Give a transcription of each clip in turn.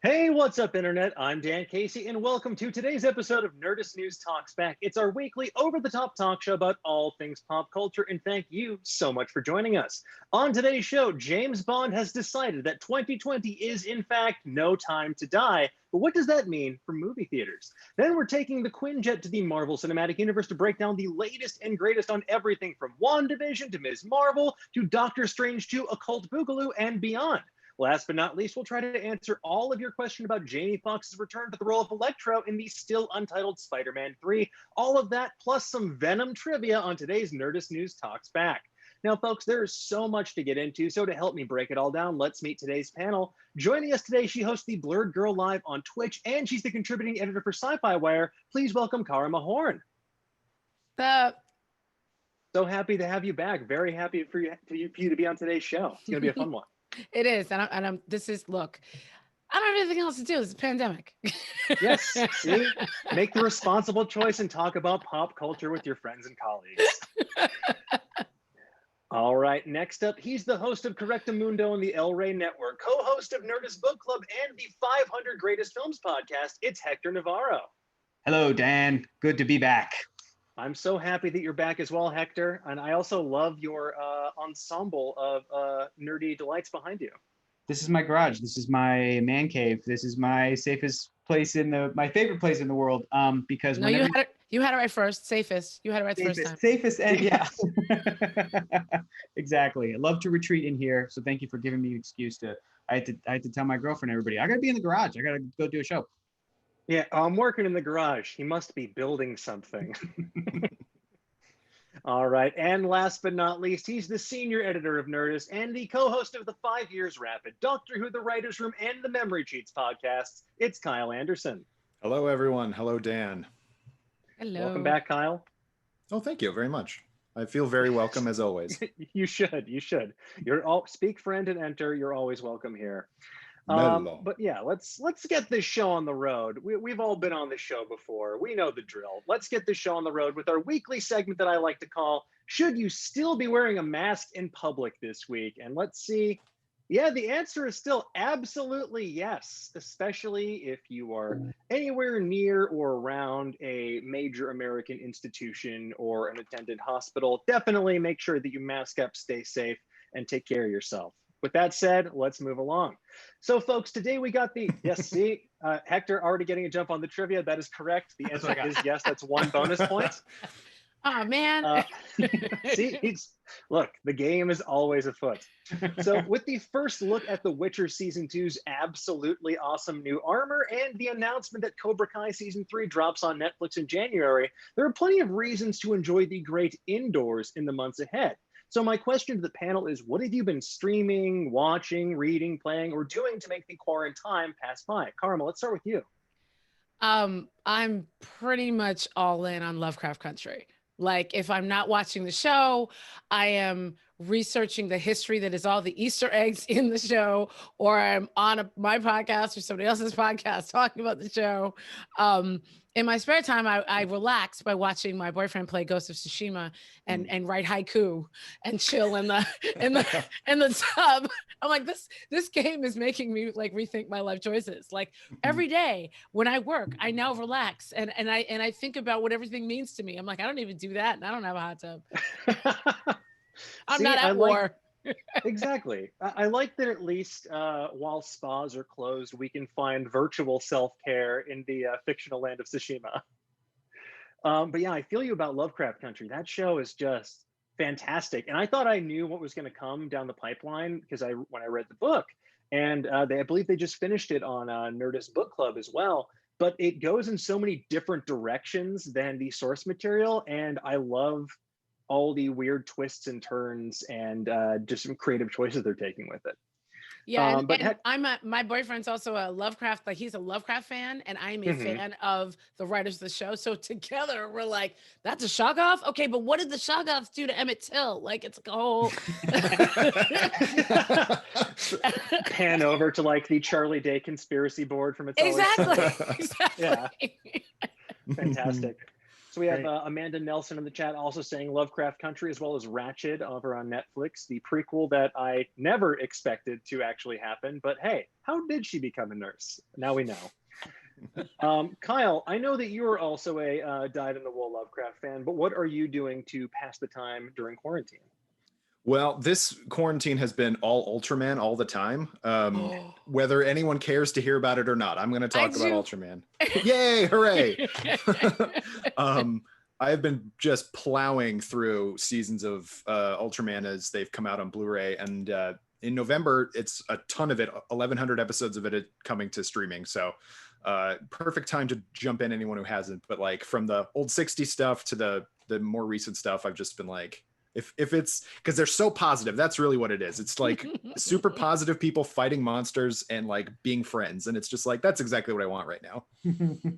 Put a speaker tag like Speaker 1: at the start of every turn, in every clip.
Speaker 1: Hey, what's up, Internet? I'm Dan Casey, and welcome to today's episode of Nerdist News Talks Back. It's our weekly over-the-top talk show about all things pop culture, and thank you so much for joining us. On today's show, James Bond has decided that 2020 is, in fact, no time to die. But what does that mean for movie theaters? Then we're taking the Quinjet to the Marvel Cinematic Universe to break down the latest and greatest on everything from WandaVision to Ms. Marvel to Doctor Strange to Occult Boogaloo and beyond. Last but not least, we'll try to answer all of your questions about Jamie Foxx's return to the role of Electro in the still untitled Spider-Man 3. All of that plus some Venom trivia on today's Nerdist News Talks Back. Now, folks, there is so much to get into, so to help me break it all down, let's meet today's panel. Joining us today, she hosts the Blurred Girl Live on Twitch, and she's the contributing editor for Sci-Fi Wire. Please welcome Karama Horne.
Speaker 2: What's up?
Speaker 1: So happy to have you back. Very happy for you to be on today's show. It's going to be a fun one.
Speaker 2: It is, look, I don't have anything else to do. This is a pandemic.
Speaker 1: Yes, see? Make the responsible choice and talk about pop culture with your friends and colleagues. All right, next up, he's the host of Correctamundo on the El Rey Network, co-host of Nerdist Book Club and the 500 Greatest Films podcast. It's Hector Navarro.
Speaker 3: Hello, Dan. Good to be back.
Speaker 1: I'm so happy that you're back as well, Hector. And I also love your ensemble of nerdy delights behind you.
Speaker 3: This is my garage. This is my man cave. This is my safest place my favorite place in the world. Because
Speaker 2: no, you had it right first. Safest. You had it right the first time.
Speaker 3: Safest, and yeah. Exactly. I love to retreat in here. So thank you for giving me an excuse I had to tell my girlfriend, everybody, I gotta be in the garage. I gotta go do a show.
Speaker 1: Yeah, I'm working in the garage. He must be building something. All right, and last but not least, he's the senior editor of Nerdist and the co-host of the 5 Years Rapid, Doctor Who, The Writer's Room, and the Memory Cheats podcasts. It's Kyle Anderson.
Speaker 4: Hello, everyone. Hello, Dan.
Speaker 2: Hello.
Speaker 1: Welcome back, Kyle.
Speaker 4: Oh, thank you very much. I feel very welcome as always.
Speaker 1: You should. You're all speak, friend, and enter. You're always welcome here. But yeah, let's get this show on the road. We've all been on this show before. We know the drill. Let's get this show on the road with our weekly segment that I like to call, Should You Still Be Wearing a Mask in Public This Week? And let's see. Yeah, the answer is still absolutely yes, especially if you are anywhere near or around a major American institution or an attendant hospital. Definitely make sure that you mask up, stay safe, and take care of yourself. With that said, let's move along. So, folks, today we got Hector already getting a jump on the trivia. That is correct. The answer is yes. That's one bonus point.
Speaker 2: Oh, man.
Speaker 1: Look, the game is always afoot. So with the first look at The Witcher Season 2's absolutely awesome new armor and the announcement that Cobra Kai Season 3 drops on Netflix in January, there are plenty of reasons to enjoy the great indoors in the months ahead. So my question to the panel is, what have you been streaming, watching, reading, playing, or doing to make the quarantine pass by? Karama, let's start with you.
Speaker 2: I'm pretty much all in on Lovecraft Country. Like, if I'm not watching the show, I am researching the history that is all the Easter eggs in the show, or I'm on my podcast or somebody else's podcast talking about the show. In my spare time, I relax by watching my boyfriend play Ghost of Tsushima and write haiku and chill in the tub. I'm like, this game is making me like rethink my life choices. Like every day when I work, I now relax and I think about what everything means to me. I'm like, I don't even do that, and I don't have a hot tub. I'm not at war.
Speaker 1: Exactly. I like that at least while spas are closed, we can find virtual self-care in the fictional land of Tsushima. But yeah, I feel you about Lovecraft Country. That show is just fantastic. And I thought I knew what was going to come down the pipeline because when I read the book, and I believe they just finished it on Nerdist Book Club as well. But it goes in so many different directions than the source material, and I love all the weird twists and turns and just some creative choices they're taking with it.
Speaker 2: Yeah, my boyfriend's also a Lovecraft, like he's a Lovecraft fan, and I'm a fan of the writers of the show. So together we're like, that's a Shoggoth? Okay, but what did the Shoggoths do to Emmett Till? Like, it's like a whole
Speaker 1: pan over to like the Charlie Day conspiracy board from It's
Speaker 2: exactly.
Speaker 1: Always...
Speaker 2: Exactly.
Speaker 1: Yeah. Fantastic. So we have
Speaker 3: Great.
Speaker 1: Amanda Nelson in the chat also saying Lovecraft Country, as well as Ratched over on Netflix, the prequel that I never expected to actually happen. But hey, how did she become a nurse? Now we know. Kyle, I know that you are also a dyed-in-the-wool Lovecraft fan, but what are you doing to pass the time during quarantine?
Speaker 4: Well, this quarantine has been all Ultraman all the time.
Speaker 2: Oh.
Speaker 4: Whether anyone cares to hear about it or not, I'm going to talk about
Speaker 2: do.
Speaker 4: Ultraman. Yay, hooray! I have been just plowing through seasons of Ultraman as they've come out on Blu-ray, and in November, it's a ton of it, 1,100 episodes of it coming to streaming. So perfect time to jump in, anyone who hasn't. But like from the old 60s stuff to the more recent stuff, I've just been like, if it's because they're so positive, that's really what it is. It's like super positive people fighting monsters and like being friends, and it's just like that's exactly what I want right now.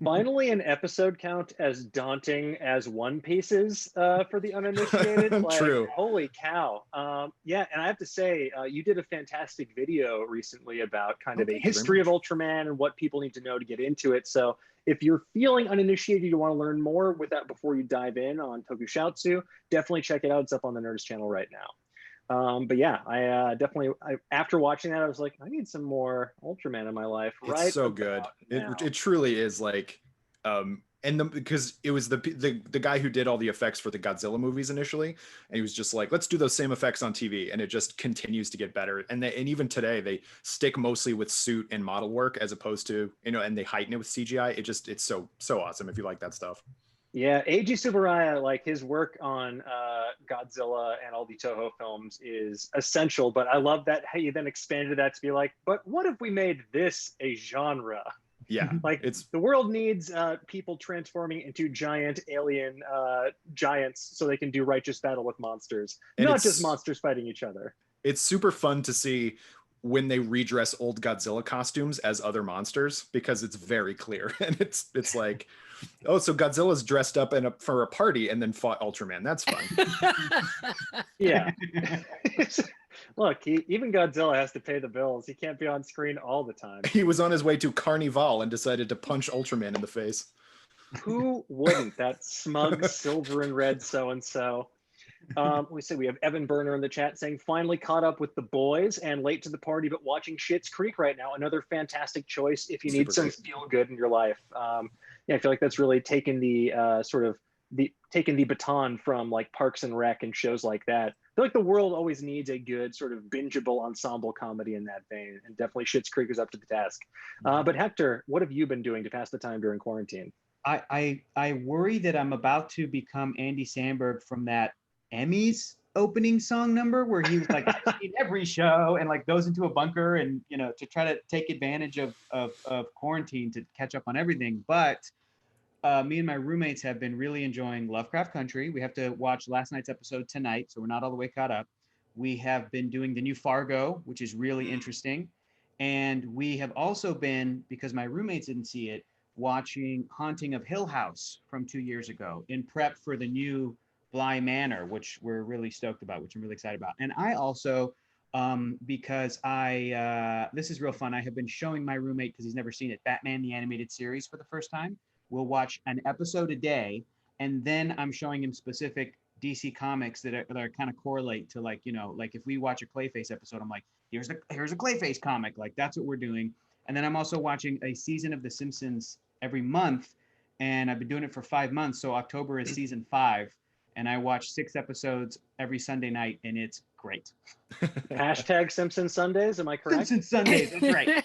Speaker 1: Finally, an episode count as daunting as One Piece's for the uninitiated. Like,
Speaker 4: True.
Speaker 1: Holy cow! Yeah, and I have to say, you did a fantastic video recently about kind of a history of Ultraman and what people need to know to get into it. So if you're feeling uninitiated, you want to learn more with that before you dive in on Tokusatsu, definitely check it out. It's up on the Nerdist channel right now. But yeah, I definitely, after watching that, I was like, I need some more Ultraman in my life.
Speaker 4: It's so good. It truly is like, because it was the guy who did all the effects for the Godzilla movies initially, and he was just like, let's do those same effects on TV, and it just continues to get better. And even today, they stick mostly with suit and model work as opposed to, and they heighten it with CGI. It's so awesome if you like that stuff.
Speaker 1: Yeah, Eiji Tsuburaya, like his work on Godzilla and all the Toho films is essential, but I love that how you then expanded that to be like, but what if we made this a genre?
Speaker 4: Yeah,
Speaker 1: like the world needs people transforming into giant alien giants so they can do righteous battle with monsters, and not just monsters fighting each other. It's
Speaker 4: super fun to see when they redress old Godzilla costumes as other monsters, because it's very clear, and it's like, oh, so Godzilla's dressed up for a party and then fought Ultraman. That's fun.
Speaker 1: Yeah. Look, even Godzilla has to pay the bills. He can't be on screen all the time.
Speaker 4: He was on his way to Carnival and decided to punch Ultraman in the face.
Speaker 1: Who wouldn't? That smug silver and red so-and-so. We have Evan Berner in the chat saying, finally caught up with The Boys and late to the party, but watching Schitt's Creek right now. Another fantastic choice if you need some feel good in your life. Yeah, I feel like that's really taken the taken the baton from like Parks and Rec and shows like that. I feel like the world always needs a good sort of bingeable ensemble comedy in that vein, and definitely Schitt's Creek is up to the task. But Hector, what have you been doing to pass the time during quarantine?
Speaker 3: I worry that I'm about to become Andy Samberg from that Emmys opening song number where he was like, I've seen every show, and like goes into a bunker and to try to take advantage of quarantine to catch up on everything. But me and my roommates have been really enjoying Lovecraft Country. We have to watch last night's episode tonight, so we're not all the way caught up. We have been doing the new Fargo, which is really interesting. And we have also been, because my roommates didn't see it, watching Haunting of Hill House from 2 years ago in prep for the new Bly Manor, which we're really stoked about, which I'm really excited about. And I also, because this is real fun, I have been showing my roommate, because he's never seen it, Batman the Animated Series for the first time. We'll watch an episode a day, and then I'm showing him specific DC comics that kind of correlate to like if we watch a Clayface episode, I'm like, here's a Clayface comic, like that's what we're doing. And then I'm also watching a season of The Simpsons every month, and I've been doing it for 5 months. So October is season 5, and I watch 6 episodes every Sunday night, and it's great.
Speaker 1: Hashtag Simpson Sundays, am I correct?
Speaker 3: Simpson Sundays, that's right.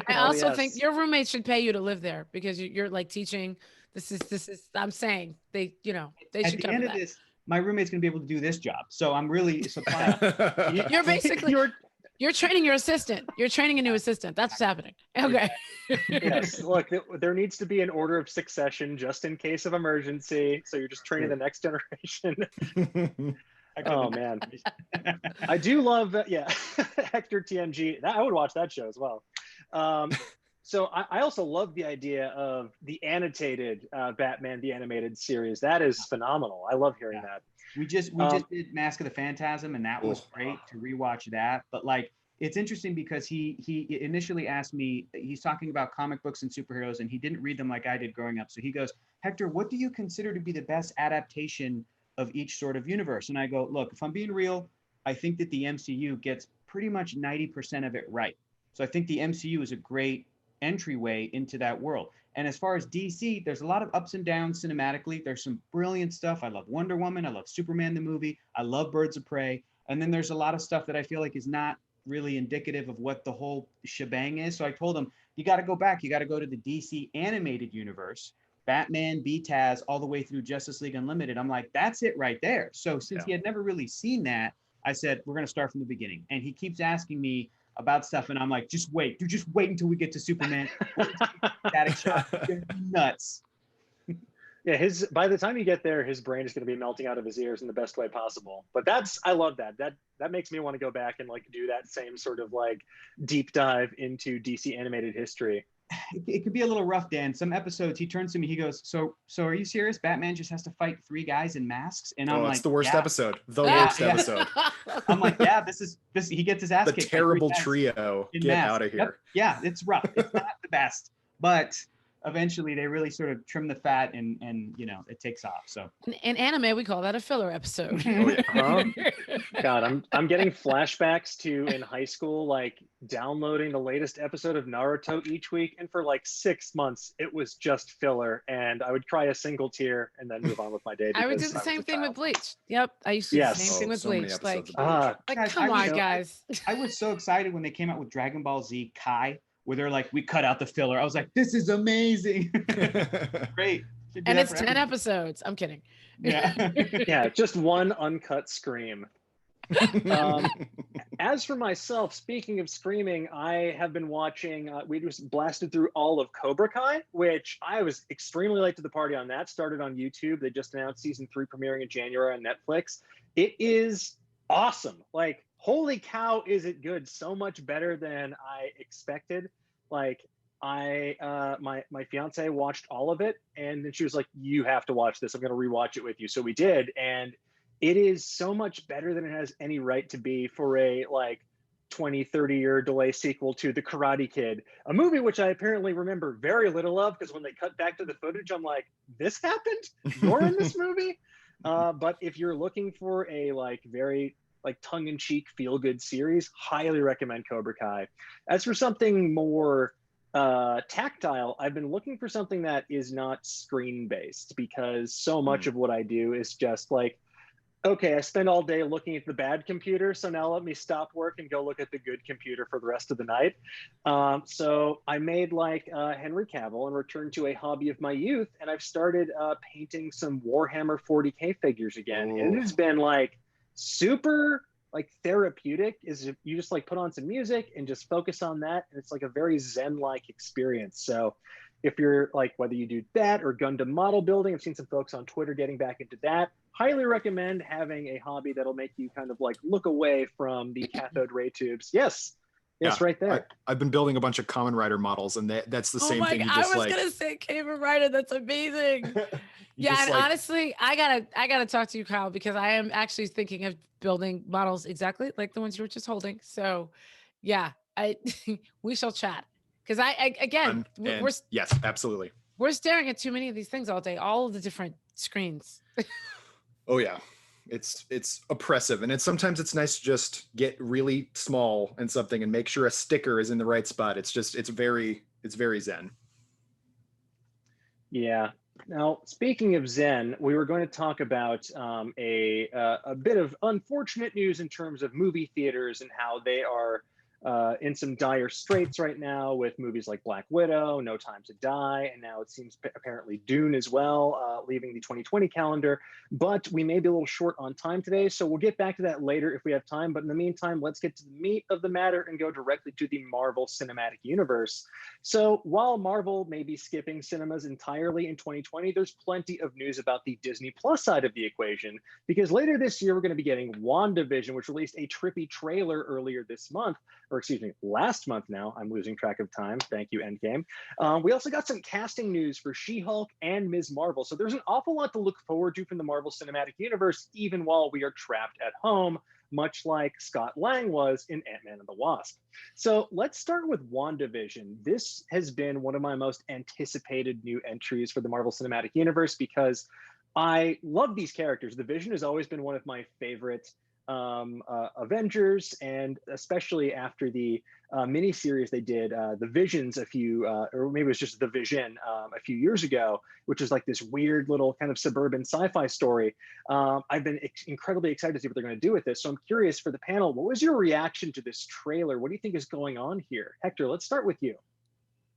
Speaker 2: I also think your roommate should pay you to live there, because you're like teaching. This is. I'm saying they should.
Speaker 3: At the end of this, my roommate's gonna be able to do this job, so I'm really surprised.
Speaker 2: You're basically you're training your assistant. You're training a new assistant. That's what's happening. Okay.
Speaker 1: Yes. Look, there needs to be an order of succession just in case of emergency. So you're just training the next generation. Oh man, I do love Hector TNG. I would watch that show as well. So I also love the idea of the annotated Batman the Animated Series. That is phenomenal. I love hearing that.
Speaker 3: We just did Mask of the Phantasm, and that was great to rewatch that. But like, it's interesting because he initially asked me, he's talking about comic books and superheroes, and he didn't read them like I did growing up. So he goes, Hector, what do you consider to be the best adaptation of each sort of universe? And I go, look, if I'm being real, I think that the MCU gets pretty much 90% of it right. So I think the MCU is a great entryway into that world. And as far as DC, there's a lot of ups and downs cinematically. There's some brilliant stuff. I love Wonder Woman. I love Superman the movie. I love Birds of Prey. And then there's a lot of stuff that I feel like is not really indicative of what the whole shebang is. So I told him, you got to go back. You got to go to the DC animated universe, Batman, BTAS, all the way through Justice League Unlimited. I'm like, that's it right there. So since he had never really seen that, I said, we're going to start from the beginning. And he keeps asking me about stuff, and I'm like, just wait until we get to Superman. Static Shock. You're nuts.
Speaker 1: Yeah, by the time you get there, his brain is going to be melting out of his ears in the best way possible. But I love that. That makes me want to go back and like do that same sort of like deep dive into DC animated history.
Speaker 3: It could be a little rough, Dan. Some episodes, he turns to me, he goes, so are you serious? Batman just has to fight 3 guys in masks? And I'm like,
Speaker 4: it's the worst episode. The
Speaker 3: Yeah.
Speaker 4: worst episode.
Speaker 3: I'm like, yeah, this. He gets his ass
Speaker 4: The
Speaker 3: kicked.
Speaker 4: terrible
Speaker 3: by 3 guys
Speaker 4: trio.
Speaker 3: in
Speaker 4: Get
Speaker 3: masks.
Speaker 4: out of here.
Speaker 3: Yep. Yeah, it's rough. It's not the best, but eventually they really sort of trim the fat, and it takes off. So
Speaker 2: in anime, we call that a filler episode.
Speaker 4: Oh, yeah.
Speaker 1: God, I'm getting flashbacks to in high school, like downloading the latest episode of Naruto each week, and for like 6 months it was just filler, and I would cry a single tear and then move on with my day.
Speaker 2: I would do the same thing with Bleach. Yep, I used to do the same thing with Bleach. Like
Speaker 3: Guys,
Speaker 2: come on, guys.
Speaker 3: I was so excited when they came out with Dragon Ball Z Kai, where they're like, we cut out the filler. I was like, this is amazing. Great.
Speaker 2: And it's 10 episodes. I'm kidding.
Speaker 3: Yeah.
Speaker 1: Yeah, just one uncut scream. As for myself, speaking of screaming, I have been watching, we just blasted through all of Cobra Kai, which I was extremely late to the party on. That started on YouTube. They just announced season 3 premiering in January on Netflix. It is awesome. Like, holy cow, is it good? So much better than I expected. Like, my fiance watched all of it, and then she was like, you have to watch this. I'm going to rewatch it with you. So we did. And it is so much better than it has any right to be for a like 20-30 year delay sequel to The Karate Kid, a movie which I apparently remember very little of, because when they cut back to the footage, I'm like, this happened? You're in this movie? But if you're looking for a like very like tongue-in-cheek feel-good series, highly recommend Cobra Kai. As for something more tactile, I've been looking for something that is not screen-based, because so much of what I do is just like, okay, I spend all day looking at the bad computer, so now let me stop work and go look at the good computer for the rest of the night. So I made like Henry Cavill and returned to a hobby of my youth, and I've started painting some Warhammer 40K figures again.
Speaker 4: Ooh.
Speaker 1: And it has been like super like therapeutic. Is you just like put on some music and just focus on that, and it's like a very zen-like experience. So if you're like, whether you do that or Gundam model building, I've seen some folks on Twitter getting back into that. Highly recommend having a hobby that'll make you kind of like look away from the cathode ray tubes. Yes,
Speaker 4: Yeah,
Speaker 1: right there.
Speaker 4: I've been building a bunch of Kamen Rider models, and that's the same thing.
Speaker 2: God,
Speaker 4: You just
Speaker 2: I was gonna say Kamen Rider. That's amazing. Yeah, and
Speaker 4: like,
Speaker 2: honestly, I gotta talk to you, Kyle, because I am actually thinking of building models exactly like the ones you were just holding. So, yeah, we shall chat, because again,
Speaker 4: yes, absolutely.
Speaker 2: We're staring at too many of these things all day, all of the different screens.
Speaker 4: Oh yeah, it's oppressive, and sometimes it's nice to just get really small and something and make sure a sticker is in the right spot. It's very zen.
Speaker 1: Yeah. Now, speaking of zen, we were going to talk about a bit of unfortunate news in terms of movie theaters and how they are in some dire straits right now with movies like Black Widow, No Time to Die, and now it seems apparently Dune as well, leaving the 2020 calendar. But we may be a little short on time today, so we'll get back to that later if we have time. But in the meantime, let's get to the meat of the matter and go directly to the Marvel Cinematic Universe. So while Marvel may be skipping cinemas entirely in 2020, there's plenty of news about the Disney Plus side of the equation, because later this year, we're going to be getting WandaVision, which released a trippy trailer earlier this month, or excuse me, last month now. I'm losing track of time. Thank you, Endgame. We also got some casting news for She-Hulk and Ms. Marvel. So there's an awful lot to look forward to from the Marvel Cinematic Universe, even while we are trapped at home. much like Scott Lang was in Ant-Man and the Wasp. So let's start with WandaVision. This has been one of my most anticipated new entries for the Marvel Cinematic Universe because I love these characters. The Vision has always been one of my favorite Avengers, and especially after the miniseries they did, The Visions, or maybe it was just The Vision a few years ago, which was like this weird little kind of suburban sci-fi story. I've been incredibly excited to see what they're going to do with this. So I'm curious for the panel, what was your reaction to this trailer? What do you think is going on here? Hector, let's start with you.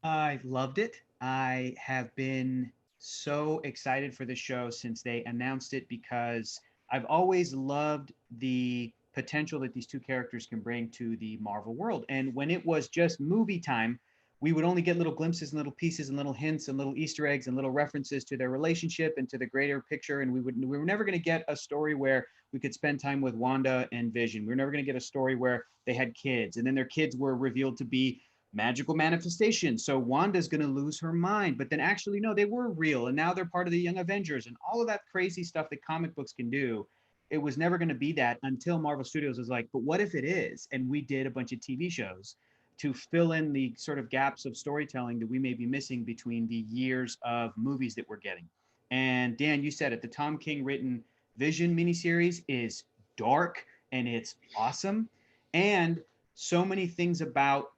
Speaker 3: I loved it. I have been so excited for the show since they announced it because I've always loved the potential that these two characters can bring to the Marvel world. And when it was just movie time, we would only get little glimpses and little pieces and little hints and little Easter eggs and little references to their relationship and to the greater picture. And we were never going to get a story where we could spend time with Wanda and Vision. We were never going to get a story where they had kids and then their kids were revealed to be magical manifestation. So Wanda's going to lose her mind, but then actually, no, they were real. And now they're part of the Young Avengers and all of that crazy stuff that comic books can do. It was never going to be that until Marvel Studios was like, but what if it is? And we did a bunch of TV shows to fill in the sort of gaps of storytelling that we may be missing between the years of movies that we're getting. And Dan, you said it, the Tom King written Vision miniseries is dark and it's awesome. And so many things about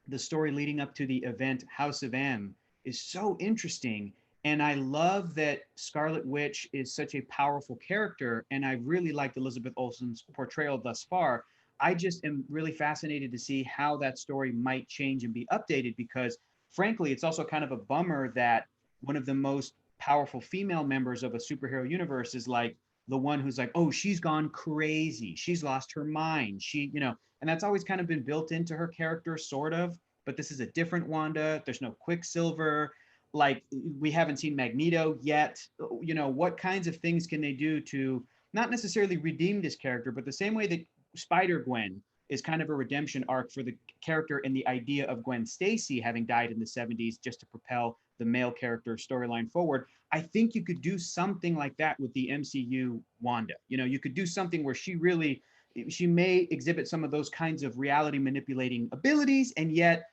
Speaker 3: the story leading up to the event House of M is so interesting. And I love that Scarlet Witch is such a powerful character. And I really liked Elizabeth Olsen's portrayal thus far. I just am really fascinated to see how that story might change and be updated because frankly, it's also kind of a bummer that one of the most powerful female members of a superhero universe is like the one who's like, oh, she's gone crazy. She's lost her mind. And that's always kind of been built into her character, sort of. But this is a different Wanda. There's no Quicksilver. Like, we haven't seen Magneto yet. What kinds of things can they do to not necessarily redeem this character, but the same way that Spider-Gwen is kind of a redemption arc for the character and the idea of Gwen Stacy having died in the 70s just to propel the male character storyline forward. I think you could do something like that with the MCU Wanda. You could do something where she may exhibit some of those kinds of reality manipulating abilities, and yet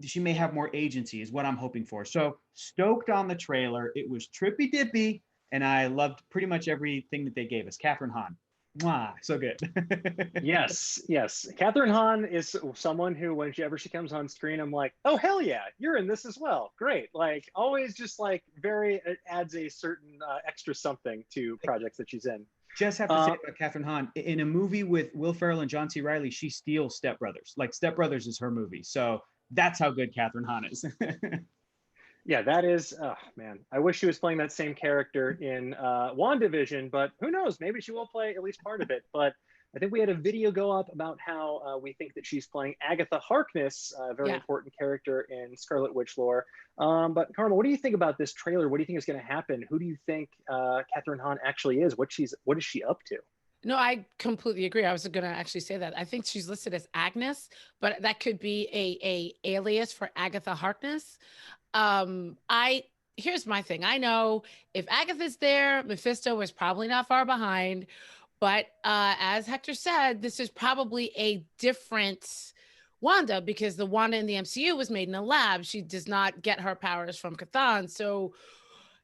Speaker 3: she may have more agency is what I'm hoping for. So stoked on the trailer. It was trippy dippy, and I loved pretty much everything that they gave us. Kathryn Hahn. Mwah, so good.
Speaker 1: Yes. Kathryn Hahn is someone who, whenever she comes on screen, I'm like, oh, hell yeah, you're in this as well. Great. Like, always just like it adds a certain extra something to projects that she's in.
Speaker 3: Just have to say about Kathryn Hahn, in a movie with Will Ferrell and John C. Reilly, she steals Step Brothers. Like, Step Brothers is her movie. So that's how good Kathryn Hahn is.
Speaker 1: Yeah, that is, oh man, I wish she was playing that same character in WandaVision, but who knows? Maybe she will play at least part of it. But I think we had a video go up about how we think that she's playing Agatha Harkness, a very important character in Scarlet Witch lore. But Karama, what do you think about this trailer? What do you think is going to happen? Who do you think Kathryn Hahn actually is? What is she up to?
Speaker 2: No, I completely agree. I was going to actually say that. I think she's listed as Agnes, but that could be a alias for Agatha Harkness. Here's my thing. I know if Agatha's there, Mephisto is probably not far behind. But as Hector said, this is probably a different Wanda because the Wanda in the MCU was made in a lab. She does not get her powers from Chthon. So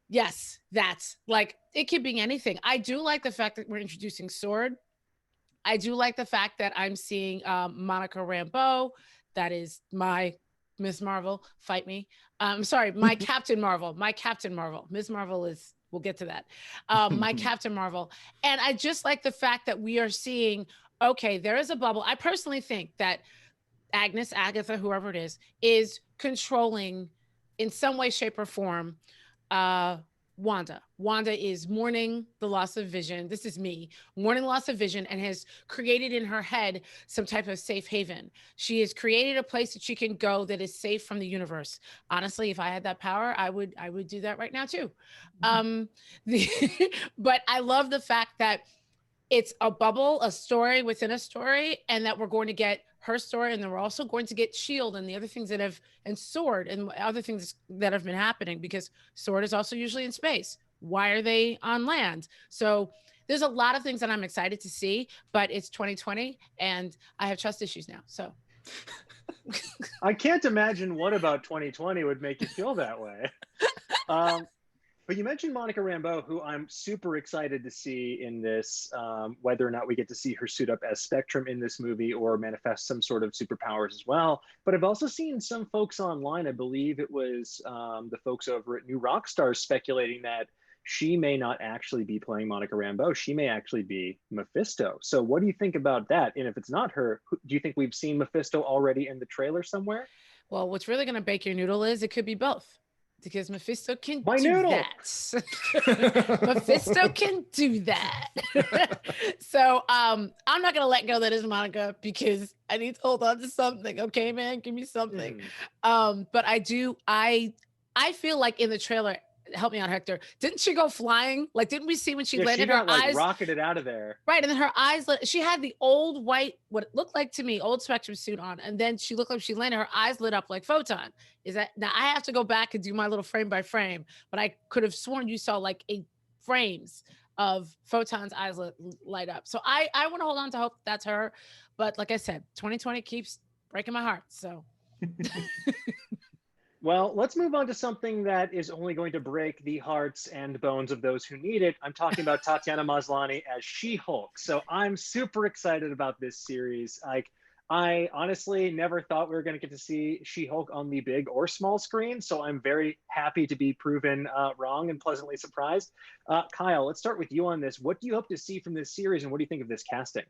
Speaker 2: yes, that's like, it could be anything. I do like the fact that we're introducing Sword. I do like the fact that I'm seeing Monica Rambeau. That is my Miss Marvel. Fight me. I'm sorry, my Captain Marvel. My Captain Marvel. Ms. Marvel is, we'll get to that. My Captain Marvel. And I just like the fact that we are seeing, okay, there is a bubble. I personally think that Agnes, Agatha, whoever it is controlling in some way, shape, or form Wanda. Wanda is mourning the loss of Vision. This is me, mourning the loss of Vision, and has created in her head some type of safe haven. She has created a place that she can go that is safe from the universe. Honestly, if I had that power, I would do that right now too. But I love the fact that it's a bubble, a story within a story, and that we're going to get her story, and then we're also going to get Shield and the other things and Sword and other things that have been happening, because Sword is also usually in space. Why are they on land? So there's a lot of things that I'm excited to see, but it's 2020 and I have trust issues now. So
Speaker 1: I can't imagine what about 2020 would make you feel that way. But you mentioned Monica Rambeau, who I'm super excited to see in this, whether or not we get to see her suit up as Spectrum in this movie or manifest some sort of superpowers as well. But I've also seen some folks online, I believe it was the folks over at New Rockstars, speculating that she may not actually be playing Monica Rambeau. She may actually be Mephisto. So what do you think about that? And if it's not her, do you think we've seen Mephisto already in the trailer somewhere?
Speaker 2: Well, what's really going to bake your noodle is it could be both. Because Mephisto can
Speaker 1: My
Speaker 2: do
Speaker 1: noodle.
Speaker 2: that. Mephisto can do that. So I'm not gonna let go that is Monica because I need to hold on to something. Okay, man, give me something. But I feel like in the trailer, help me out, Hector. Didn't she go flying? Like, didn't we see when she landed,
Speaker 1: she got,
Speaker 2: her
Speaker 1: like,
Speaker 2: eyes
Speaker 1: rocketed out of there?
Speaker 2: Right, and then her eyes she had the old white, what it looked like to me, old Spectrum suit on, and then she looked like she landed, her eyes lit up like Photon. Is that, now I have to go back and do my little frame by frame, but I could have sworn you saw like 8 frames of Photon's eyes light up. So I want to hold on to hope that's her, but like I said, 2020 keeps breaking my heart. So
Speaker 1: well, let's move on to something that is only going to break the hearts and bones of those who need it. I'm talking about Tatiana Maslany as She-Hulk. So I'm super excited about this series. Like, I honestly never thought we were going to get to see She-Hulk on the big or small screen. So I'm very happy to be proven wrong and pleasantly surprised. Kyle, let's start with you on this. What do you hope to see from this series, and what do you think of this casting?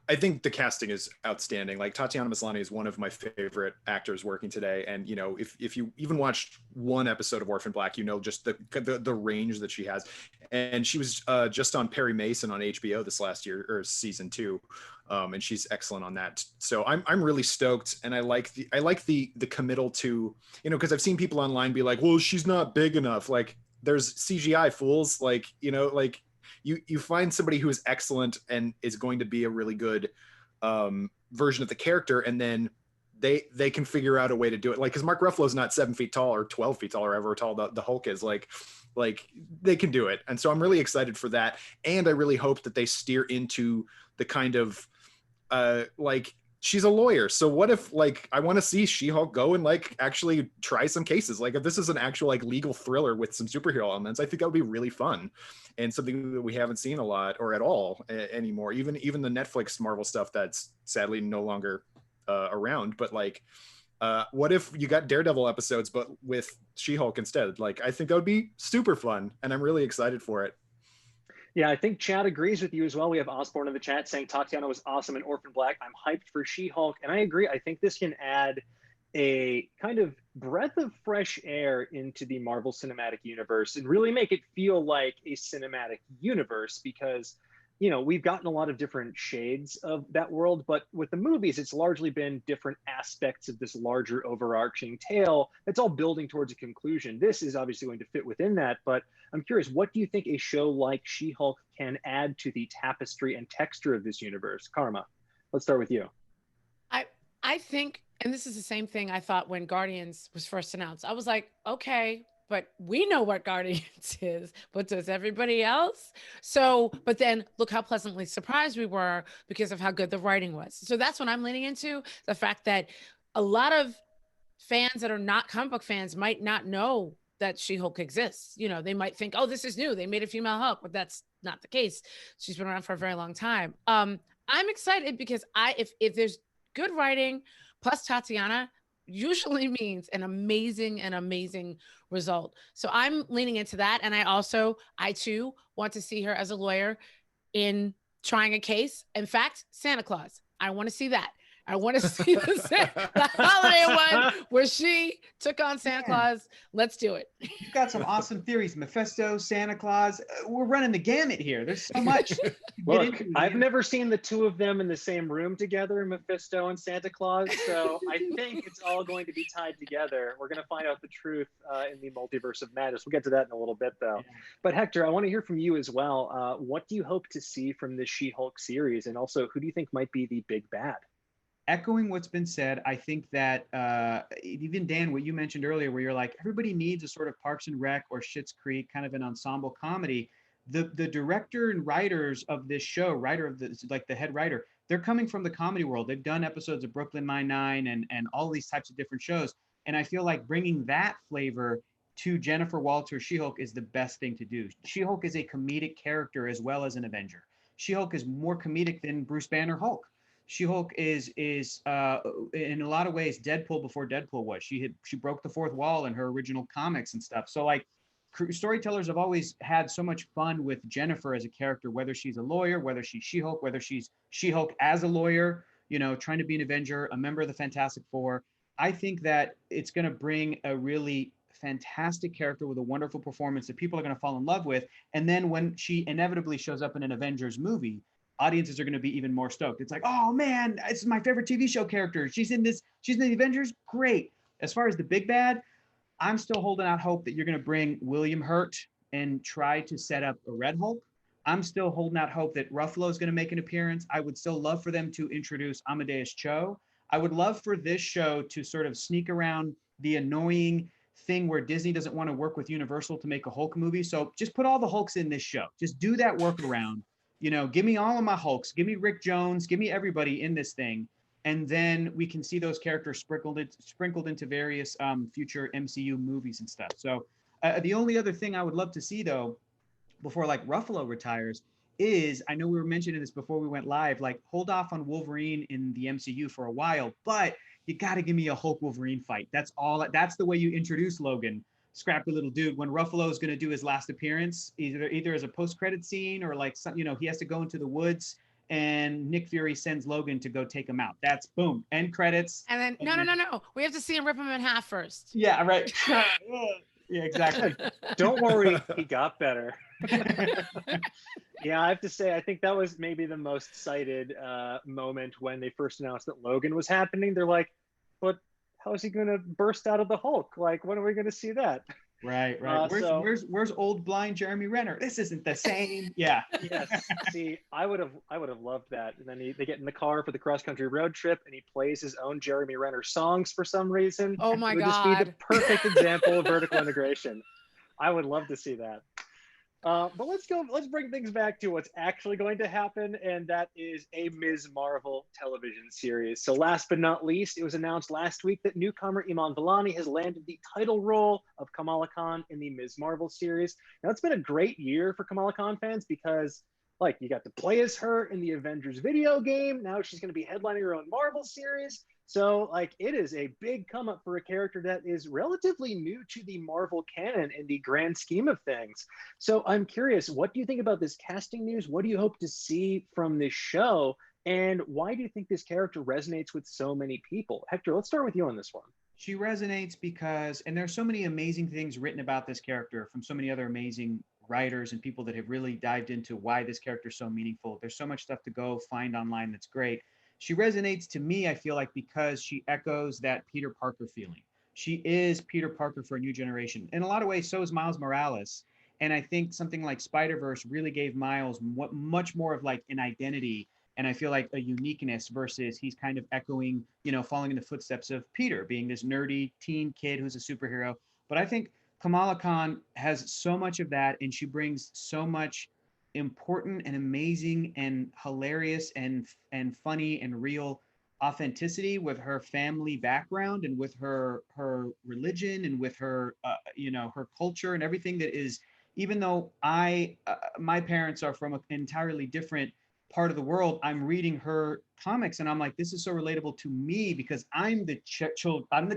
Speaker 4: I think the casting is outstanding. Like, Tatiana Maslany is one of my favorite actors working today. And, you know, if you even watched one episode of Orphan Black, you know, just the range that she has. And she was just on Perry Mason on HBO this last year, or season 2. And she's excellent on that. So I'm really stoked. And I like the committal to, you know, because I've seen people online be like, well, she's not big enough. Like, there's CGI fools, like, you know, like, you find somebody who is excellent and is going to be a really good version of the character, and then they can figure out a way to do it. Like, because Mark Ruffalo's not 7 feet tall or 12 feet tall or however tall the Hulk is. Like they can do it. And so I'm really excited for that. And I really hope that they steer into the kind of like, she's a lawyer. So what if, like, I want to see She-Hulk go and like actually try some cases. Like, if this is an actual like legal thriller with some superhero elements, I think that would be really fun and something that we haven't seen a lot or at all anymore. Even the Netflix Marvel stuff that's sadly no longer around. But like, what if you got Daredevil episodes but with She-Hulk instead? Like, I think that would be super fun, and I'm really excited for it.
Speaker 1: Yeah, I think Chad agrees with you as well. We have Osborne in the chat saying Tatiana was awesome in Orphan Black. I'm hyped for She-Hulk, and I agree. I think this can add a kind of breath of fresh air into the Marvel Cinematic Universe and really make it feel like a cinematic universe, because, you know, we've gotten a lot of different shades of that world, but with the movies, it's largely been different aspects of this larger overarching tale that's all building towards a conclusion. This is obviously going to fit within that, but I'm curious, what do you think a show like She-Hulk can add to the tapestry and texture of this universe? Karama, let's start with you.
Speaker 2: I think, and this is the same thing I thought when Guardians was first announced. I was like, okay, but we know what Guardians is, but does everybody else? So, but then look how pleasantly surprised we were because of how good the writing was. So that's what I'm leaning into, the fact that a lot of fans that are not comic book fans might not know that She-Hulk exists. You know, they might think, oh, this is new, they made a female Hulk, but that's not the case. She's been around for a very long time. I'm excited because if there's good writing plus Tatiana, usually means an amazing result. So I'm leaning into that. And I too want to see her as a lawyer in trying a case. In fact, Santa Claus, I want to see that. I want to see the holiday one where she took on Santa Claus. Let's do it.
Speaker 3: You've got some awesome theories. Mephisto, Santa Claus. We're running the gamut here. There's so much.
Speaker 1: Look, I've never seen the two of them in the same room together, Mephisto and Santa Claus. So I think it's all going to be tied together. We're going to find out the truth in the multiverse of madness. We'll get to that in a little bit, though. Yeah. But Hector, I want to hear from you as well. What do you hope to see from this She-Hulk series? And also, who do you think might be the big bad?
Speaker 3: Echoing what's been said, I think that even Dan, what you mentioned earlier, where you're like, everybody needs a sort of Parks and Rec or Schitt's Creek, kind of an ensemble comedy. the director and writers of this show, writer of this, like the head writer, they're coming from the comedy world. They've done episodes of Brooklyn Nine-Nine and all these types of different shows. And I feel like bringing that flavor to Jennifer Walters She-Hulk is the best thing to do. She-Hulk is a comedic character as well as an Avenger. She-Hulk is more comedic than Bruce Banner Hulk. She-Hulk is in a lot of ways Deadpool before Deadpool was. She broke the fourth wall in her original comics and stuff. So like storytellers have always had so much fun with Jennifer as a character, whether she's a lawyer, whether she's She-Hulk, whether she's She-Hulk as a lawyer, you know, trying to be an Avenger, a member of the Fantastic Four. I think that it's going to bring a really fantastic character with a wonderful performance that people are going to fall in love with. And then when she inevitably shows up in an Avengers movie, audiences are going to be even more stoked. It's like, oh man, it's my favorite TV show character. She's in the Avengers. Great. As far as the big bad, I'm still holding out hope that you're going to bring William Hurt and try to set up a Red Hulk. I'm still holding out hope that Ruffalo is going to make an appearance. I would still love for them to introduce Amadeus Cho. I would love for this show to sort of sneak around the annoying thing where Disney doesn't want to work with Universal to make a Hulk movie. So just put all the Hulks in this show. Just do that workaround. You know, give me all of my Hulks. Give me Rick Jones. Give me everybody in this thing. And then we can see those characters sprinkled into various future MCU movies and stuff. So the only other thing I would love to see, though, before like Ruffalo retires, is, I know we were mentioning this before we went live, like hold off on Wolverine in the MCU for a while, but you got to give me a Hulk Wolverine fight. That's the way you introduce Logan, scrappy little dude. When Ruffalo is going to do his last appearance, either as a post-credit scene or like some, you know, he has to go into the woods and Nick Fury sends Logan to go take him out. That's boom, end credits.
Speaker 2: And then no, we have to see him rip him in half first.
Speaker 3: Yeah, right. Yeah, exactly.
Speaker 1: Don't worry, he got better. Yeah, I have to say, I think that was maybe the most cited moment when they first announced that Logan was happening. They're like, but how is he going to burst out of the Hulk? Like, when are we going to see that?
Speaker 3: Right. Where's old blind Jeremy Renner? This isn't the same. Yeah.
Speaker 1: Yes. See, I would have loved that. And then they get in the car for the cross country road trip, and he plays his own Jeremy Renner songs for some reason.
Speaker 2: Oh my
Speaker 1: God! It would just be the perfect example of vertical integration. I would love to see that. But let's bring things back to what's actually going to happen, and that is a Ms. Marvel television series. So last but not least, it was announced last week that newcomer Iman Vellani has landed the title role of Kamala Khan in the Ms. Marvel series. Now, it's been a great year for Kamala Khan fans because, like, you got to play as her in the Avengers video game. Now she's going to be headlining her own Marvel series. So, like, it is a big come up for a character that is relatively new to the Marvel canon in the grand scheme of things. So I'm curious, what do you think about this casting news? What do you hope to see from this show? And why do you think this character resonates with so many people? Hector, let's start with you on this one.
Speaker 3: She resonates because, and there's so many amazing things written about this character from so many other amazing writers and people that have really dived into why this character is so meaningful. There's so much stuff to go find online that's great. She resonates to me, I feel like, because she echoes that Peter Parker feeling. She is Peter Parker for a new generation. In a lot of ways, so is Miles Morales. And I think something like Spider-Verse really gave Miles much more of like an identity, and I feel like a uniqueness, versus he's kind of echoing, you know, following in the footsteps of Peter, being this nerdy teen kid who's a superhero. But I think Kamala Khan has so much of that, and she brings so much important and amazing and hilarious and funny and real authenticity with her family background and with her religion and with her you know, her culture and everything that is, even though my parents are from an entirely different part of the world, I'm reading her comics and I'm like, this is so relatable to me because I'm the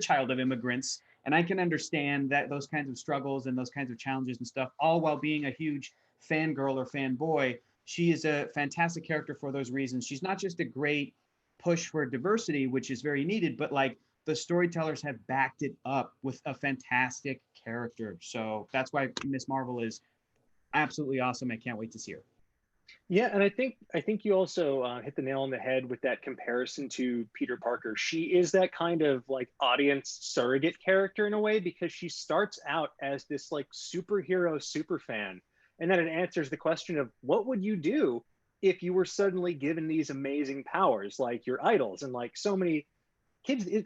Speaker 3: child of immigrants, and I can understand that those kinds of struggles and those kinds of challenges and stuff, all while being a huge fangirl or fanboy. She is a fantastic character for those reasons. She's not just a great push for diversity, which is very needed, but like the storytellers have backed it up with a fantastic character. So that's why Ms. Marvel is absolutely awesome. I can't wait to see her.
Speaker 1: Yeah, and I think you also hit the nail on the head with that comparison to Peter Parker. She is that kind of like audience surrogate character in a way, because she starts out as this like superhero super fan. And then it answers the question of what would you do if you were suddenly given these amazing powers like your idols? And like so many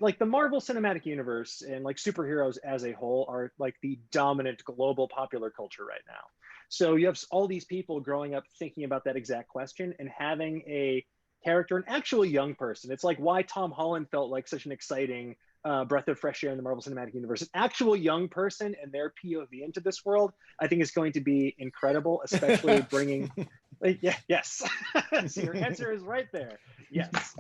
Speaker 1: like the Marvel Cinematic Universe and like superheroes as a whole are like the dominant global popular culture right now. So you have all these people growing up thinking about that exact question and having a character, an actual young person. It's like why Tom Holland felt like such an exciting breath of fresh air in the Marvel Cinematic Universe. An actual young person and their POV into this world, I think, is going to be incredible, especially bringing. Yeah, yes. So your answer is right there. Yes.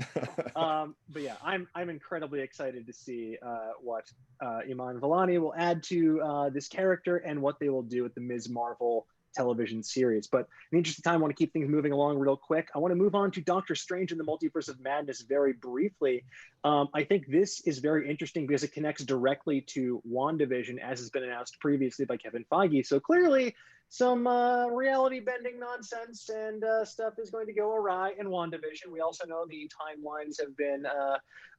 Speaker 1: But yeah, I'm incredibly excited to see what Iman Vellani will add to this character and what they will do with the Ms. Marvel television series. But in the interest of time, I want to keep things moving along real quick. I want to move on to Doctor Strange and the Multiverse of Madness very briefly. I think this is very interesting because it connects directly to WandaVision, as has been announced previously by Kevin Feige. So clearly some reality bending nonsense and stuff is going to go awry in WandaVision. We also know the timelines have been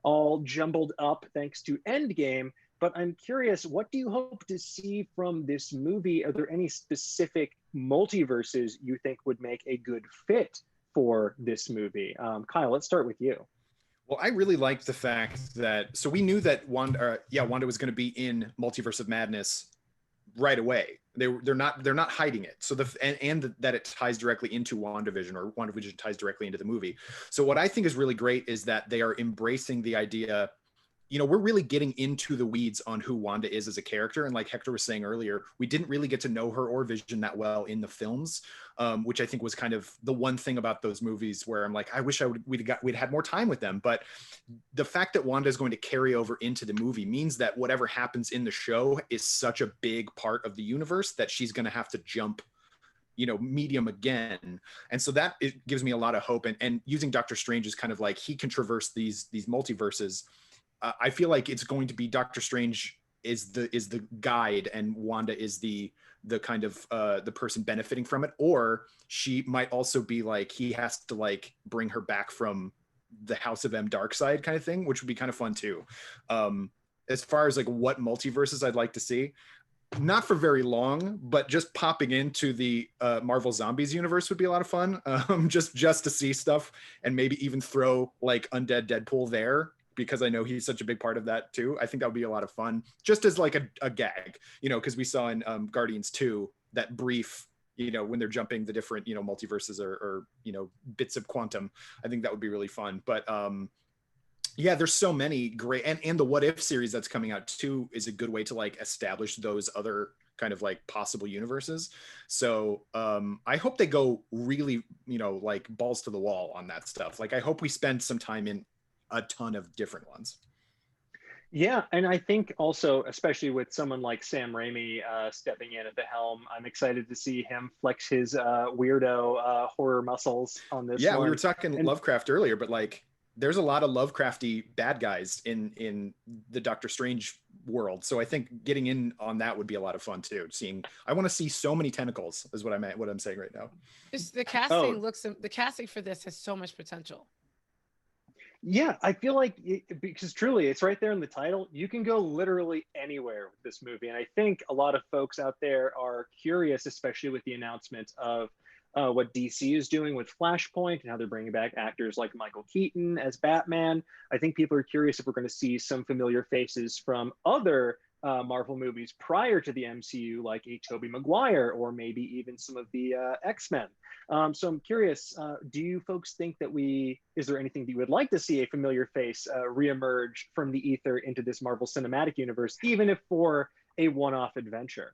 Speaker 1: all jumbled up thanks to Endgame. But I'm curious, what do you hope to see from this movie? Are there any specific multiverses you think would make a good fit for this movie? Kyle, let's start with you.
Speaker 4: Well, I really liked the fact that, so we knew that Wanda was going to be in Multiverse of Madness right away. They're not hiding it. So that it ties directly into WandaVision, or WandaVision ties directly into the movie. So what I think is really great is that they are embracing the idea. We're really getting into the weeds on who Wanda is as a character. And like Hector was saying earlier, we didn't really get to know her or Vision that well in the films, which I think was kind of the one thing about those movies where I'm like, I wish we'd had more time with them. But the fact that Wanda is going to carry over into the movie means that whatever happens in the show is such a big part of the universe that she's going to have to jump medium again. And so that it gives me a lot of hope. And using Doctor Strange is kind of like he can traverse these multiverses. I feel like it's going to be Doctor Strange is the guide and Wanda is the kind of the person benefiting from it, or she might also be like he has to like bring her back from the House of M dark side kind of thing, which would be kind of fun too. As far as like what multiverses I'd like to see, not for very long, but just popping into the Marvel Zombies universe would be a lot of fun. Just to see stuff and maybe even throw like Undead Deadpool there, because I know he's such a big part of that too. I think that would be a lot of fun, just as like a gag, because we saw in Guardians 2 that brief, when they're jumping the different, multiverses or bits of quantum. I think that would be really fun. But yeah, there's so many great, and the What If series that's coming out too is a good way to like establish those other kind of like possible universes. So I hope they go really, like balls to the wall on that stuff. Like I hope we spend some time in a ton of different ones.
Speaker 1: Yeah, and I think also, especially with someone like Sam Raimi stepping in at the helm, I'm excited to see him flex his weirdo horror muscles on this.
Speaker 4: Yeah, we were talking Lovecraft earlier, but like there's a lot of Lovecrafty bad guys in the Doctor Strange world. So I think getting in on that would be a lot of fun too. I want to see so many tentacles is what I'm saying right now.
Speaker 2: The casting for this has so much potential.
Speaker 1: Yeah, I feel like because truly it's right there in the title. You can go literally anywhere with this movie. And I think a lot of folks out there are curious, especially with the announcement of what DC is doing with Flashpoint and how they're bringing back actors like Michael Keaton as Batman. I think people are curious if we're going to see some familiar faces from other Marvel movies prior to the MCU, like a Tobey Maguire or maybe even some of the X-Men. So I'm curious, do you folks think that is there anything that you would like to see a familiar face reemerge from the ether into this Marvel Cinematic Universe, even if for a one-off adventure?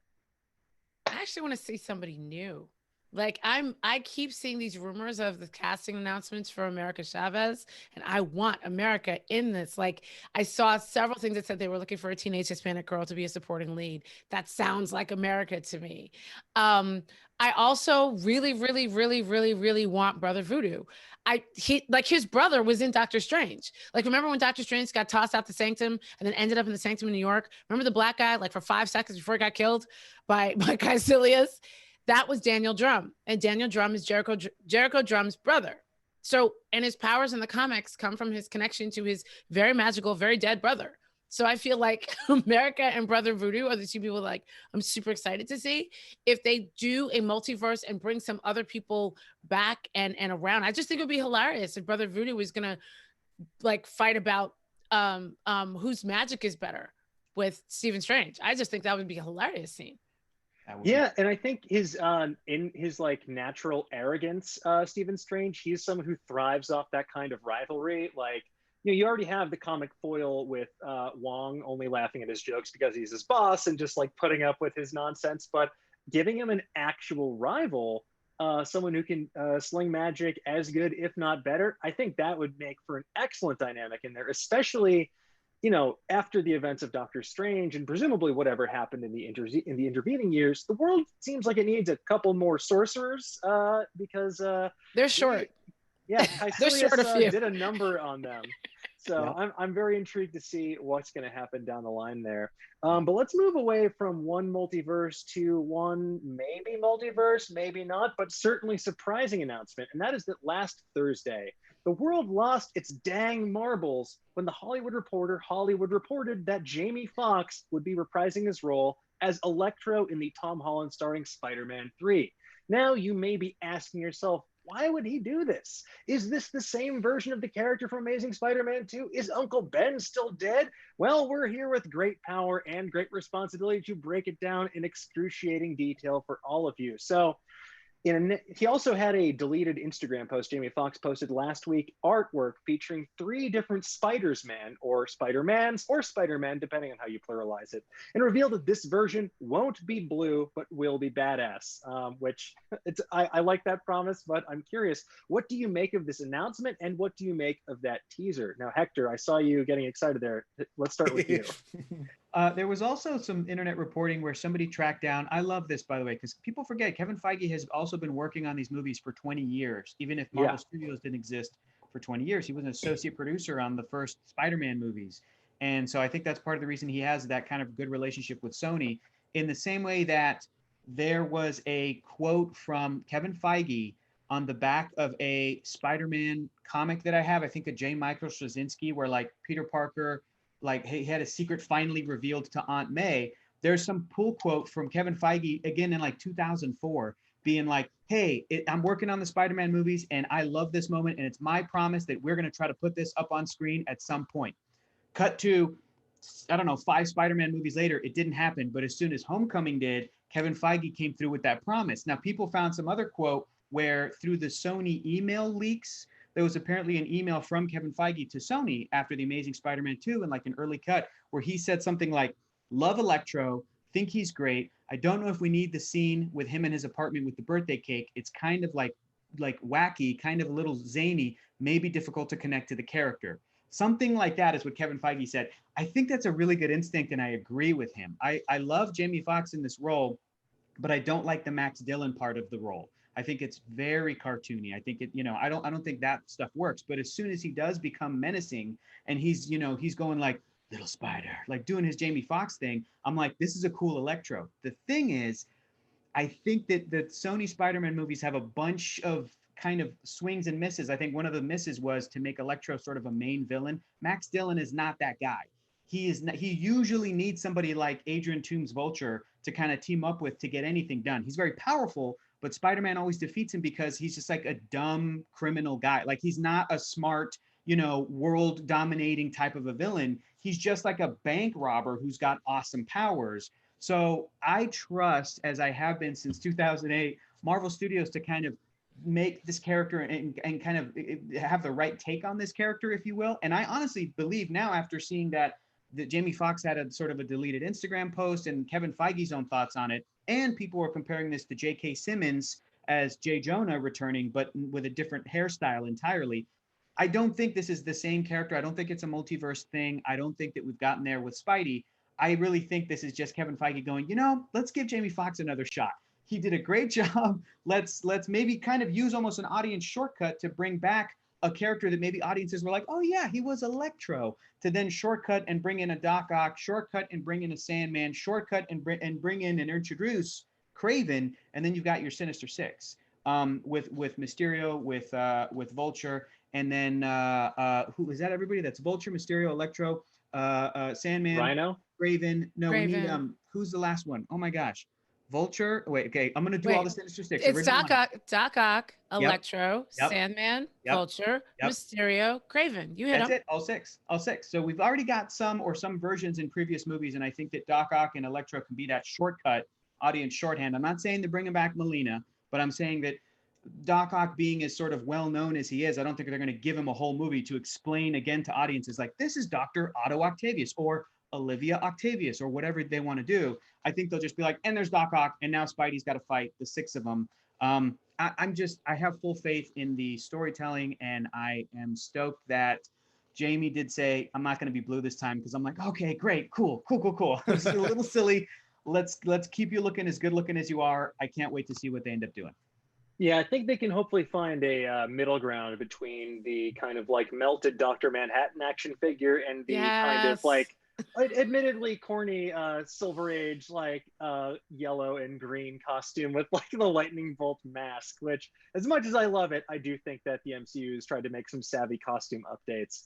Speaker 2: I actually want to see somebody new. Like I keep seeing these rumors of the casting announcements for America Chavez, and I want America in this. Like I saw several things that said they were looking for a teenage Hispanic girl to be a supporting lead. That sounds like America to me. I also really, really, really, really, really want Brother Voodoo. His brother was in Doctor Strange. Like, remember when Doctor Strange got tossed out the Sanctum and then ended up in the Sanctum in New York? Remember the black guy, like for 5 seconds before he got killed by Caecilius? That was Daniel Drum, and Daniel Drum is Jericho Drum's brother. So, and his powers in the comics come from his connection to his very magical, very dead brother. So I feel like America and Brother Voodoo are the two people like I'm super excited to see. If they do a multiverse and bring some other people back and around, I just think it would be hilarious if Brother Voodoo was gonna like fight about whose magic is better with Stephen Strange. I just think that would be a hilarious scene.
Speaker 1: Yeah, and I think his in his like natural arrogance, Stephen Strange, he's someone who thrives off that kind of rivalry. Like, you already have the comic foil with Wong only laughing at his jokes because he's his boss and just like putting up with his nonsense, but giving him an actual rival, someone who can sling magic as good, if not better, I think that would make for an excellent dynamic in there, especially after the events of Doctor Strange and presumably whatever happened in the intervening years. The world seems like it needs a couple more sorcerers because
Speaker 2: they're short.
Speaker 1: Caecilius
Speaker 2: short a few.
Speaker 1: did a number on them. So
Speaker 3: Yep.
Speaker 1: I'm very intrigued to see what's going to happen down the line there. But let's move away from one multiverse to one maybe multiverse, maybe not, but certainly surprising announcement. And that is that last Thursday, the world lost its dang marbles when the Hollywood Reporter reported that Jamie Foxx would be reprising his role as Electro in the Tom Holland starring Spider-Man 3. Now you may be asking yourself, why would he do this? Is this the same version of the character from Amazing Spider-Man 2? Is Uncle Ben still dead? Well, we're here with great power and great responsibility to break it down in excruciating detail for all of you. So he also had a deleted Instagram post Jamie Foxx posted last week, artwork featuring 3 different Spiders-Man or Spider-Mans or Spider-Man, depending on how you pluralize it, and revealed that this version won't be blue, but will be badass, which I like that promise, but I'm curious, what do you make of this announcement and what do you make of that teaser? Now, Hector, I saw you getting excited there. Let's start with you.
Speaker 3: There was also some internet reporting where somebody tracked down. I love this, by the way, because people forget Kevin Feige has also been working on these movies for 20 years. Even if Marvel Studios didn't exist for 20 years, he was an associate producer on the first Spider-Man movies. And so I think that's part of the reason he has that kind of good relationship with Sony. In the same way that there was a quote from Kevin Feige on the back of a Spider-Man comic that I have, I think a J. Michael Straczynski, where like Peter Parker, like he had a secret finally revealed to Aunt May. There's some pull quote from Kevin Feige again in like 2004 being like, hey, I'm working on the Spider-Man movies and I love this moment and it's my promise that we're going to try to put this up on screen at some point. Cut to, I don't know, 5 Spider-Man movies later, it didn't happen. But as soon as Homecoming did, Kevin Feige came through with that promise. Now, people found some other quote where through the Sony email leaks, there was apparently an email from Kevin Feige to Sony after The Amazing Spider-Man 2 and like an early cut where he said something like, love Electro, think he's great. I don't know if we need the scene with him in his apartment with the birthday cake. It's kind of like wacky, kind of a little zany, maybe difficult to connect to the character. Something like that is what Kevin Feige said. I think that's a really good instinct and I agree with him. I love Jamie Foxx in this role, but I don't like the Max Dillon part of the role. I think it's very cartoony. I think I don't think that stuff works. But as soon as he does become menacing and he's going like little spider, like doing his Jamie Foxx thing, I'm like, this is a cool Electro. The thing is, I think that the Sony Spider-Man movies have a bunch of kind of swings and misses. I think one of the misses was to make Electro sort of a main villain. Max Dillon is not that guy. He usually needs somebody like Adrian Toomes Vulture to kind of team up with to get anything done. He's very powerful, but Spider-Man always defeats him because he's just like a dumb criminal guy. Like he's not a smart, world dominating type of a villain. He's just like a bank robber who's got awesome powers. So I trust, as I have been since 2008, Marvel Studios to kind of make this character and kind of have the right take on this character, if you will. And I honestly believe now, after seeing that Jamie Foxx had a sort of a deleted Instagram post and Kevin Feige's own thoughts on it, and people were comparing this to J.K. Simmons as J. Jonah returning, but with a different hairstyle entirely. I don't think this is the same character. I don't think it's a multiverse thing. I don't think that we've gotten there with Spidey. I really think this is just Kevin Feige going, let's give Jamie Foxx another shot. He did a great job. Let's maybe kind of use almost an audience shortcut to bring back a character that maybe audiences were like, oh yeah, he was Electro, to then shortcut and bring in a Doc Ock, shortcut and bring in a Sandman, shortcut and bring in and introduce Kraven, and then you've got your Sinister Six with Mysterio, with Vulture, and then who is that? Everybody that's Vulture, Mysterio, Electro, Sandman,
Speaker 1: Rhino,
Speaker 3: Kraven. No, we
Speaker 2: Kraven.
Speaker 3: need who's the last one? Oh my gosh. Vulture. Wait, okay. I'm gonna do all the Sinister Six.
Speaker 2: It's Doc Ock, Electro,
Speaker 3: Yep.
Speaker 2: Sandman,
Speaker 3: Yep.
Speaker 2: Vulture,
Speaker 3: Yep.
Speaker 2: Mysterio, Craven. You hit
Speaker 3: That's
Speaker 2: them.
Speaker 3: it. All six. So we've already got some versions in previous movies, and I think that Doc Ock and Electro can be that shortcut audience shorthand. I'm not saying they're bringing back Melina, but I'm saying that Doc Ock being as sort of well known as he is, I don't think they're going to give him a whole movie to explain again to audiences like, this is Dr. Otto Octavius or Olivia Octavius or whatever they want to do. I think they'll just be like, and there's Doc Ock, and now Spidey's got to fight the six of them. I have full faith in the storytelling, and I am stoked that Jamie did say, I'm not going to be blue this time, because I'm like, okay, great, cool. It's a little silly. Let's keep you looking as good looking as you are. I can't wait to see what they end up doing.
Speaker 1: Yeah, I think they can hopefully find a middle ground between the kind of like melted Dr. Manhattan action figure and the kind of like admittedly corny Silver Age like yellow and green costume with like the lightning bolt mask, which as much as I love it, I do think that the MCU has tried to make some savvy costume updates.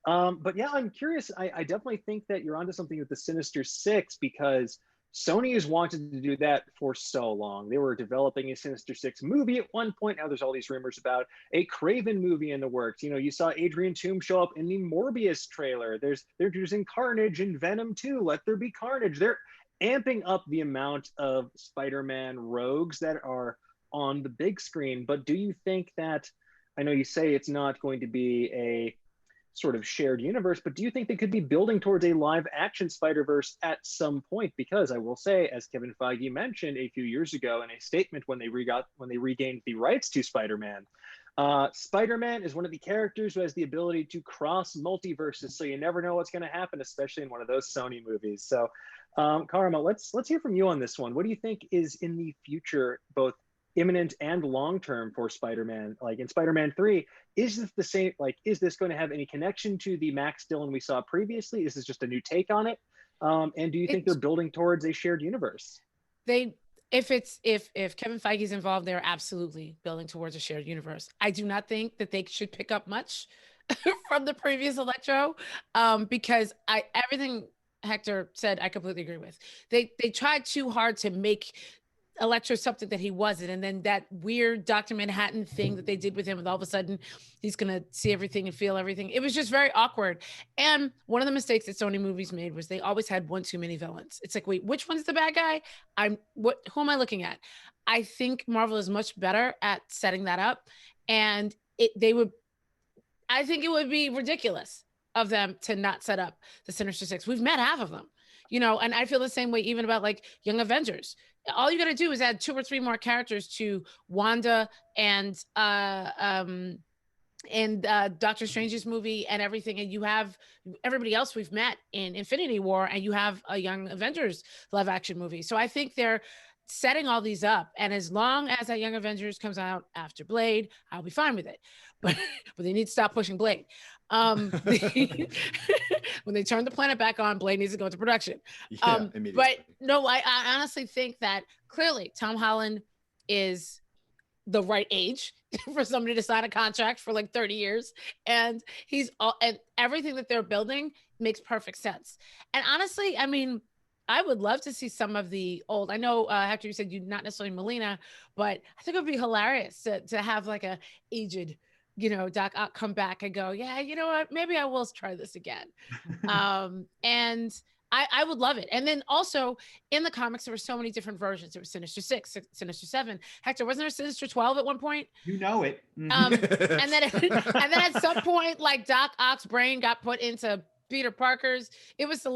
Speaker 1: But yeah, I'm curious. I definitely think that you're onto something with the Sinister Six, because Sony has wanted to do that for so long. They were developing a Sinister Six movie at one point. Now there's all these rumors about a Craven movie in the works. You know, you saw Adrian Toomes show up in the Morbius trailer. They're introducing Carnage in Venom 2. Let there be Carnage. They're amping up the amount of Spider-Man rogues that are on the big screen. But do you think that, I know you say it's not going to be a sort of shared universe, but do you think they could be building towards a live action Spider-Verse at some point? Because I will say, as Kevin Feige mentioned a few years ago in a statement when they regained the rights to Spider-Man, Spider-Man is one of the characters who has the ability to cross multiverses, so you never know what's going to happen, especially in one of those Sony movies. So Karama, let's hear from you on this one. What do you think is in the future, both imminent and long-term, for Spider-Man? Like in Spider-Man 3, is this the same, like, is this going to have any connection to the Max Dillon we saw previously? Is this just a new take on it? And do you think they're building towards a shared universe?
Speaker 2: If Kevin Feige's involved, they're absolutely building towards a shared universe. I do not think that they should pick up much from the previous Electro, because everything Hector said, I completely agree with. They tried too hard to make Electro something that he wasn't, and then that weird Dr. Manhattan thing that they did with him, and all of a sudden he's gonna see everything and feel everything. It was just very awkward. And one of the mistakes that Sony movies made was they always had one too many villains. It's like, wait, which one's the bad guy? Who am I looking at? I think Marvel is much better at setting that up, and I think it would be ridiculous of them to not set up the Sinister Six. We've met half of them, and I feel the same way even about like Young Avengers. All you got to do is add 2 or 3 more characters to Wanda and Doctor Strange's movie and everything, and you have everybody else we've met in Infinity War, and you have a Young Avengers live action movie. So I think they're setting all these up, and as long as that Young Avengers comes out after Blade, I'll be fine with it. But they need to stop pushing Blade. When they turn the planet back on, Blade needs to go into production. Immediately. But no, I honestly think that clearly Tom Holland is the right age for somebody to sign a contract for like 30 years, and and everything that they're building makes perfect sense. And honestly, I mean, I would love to see some of the old, I know Hector, you said you not necessarily Melina, but I think it would be hilarious to have like a aged, Doc Ock come back and go, yeah, you know what, maybe I will try this again. And I would love it. And then also in the comics, there were so many different versions. There was Sinister 6, Sinister 7. Hector, wasn't there Sinister 12 at one point?
Speaker 3: You know it.
Speaker 2: And then at some point, like Doc Ock's brain got put into Peter Parker's. It was so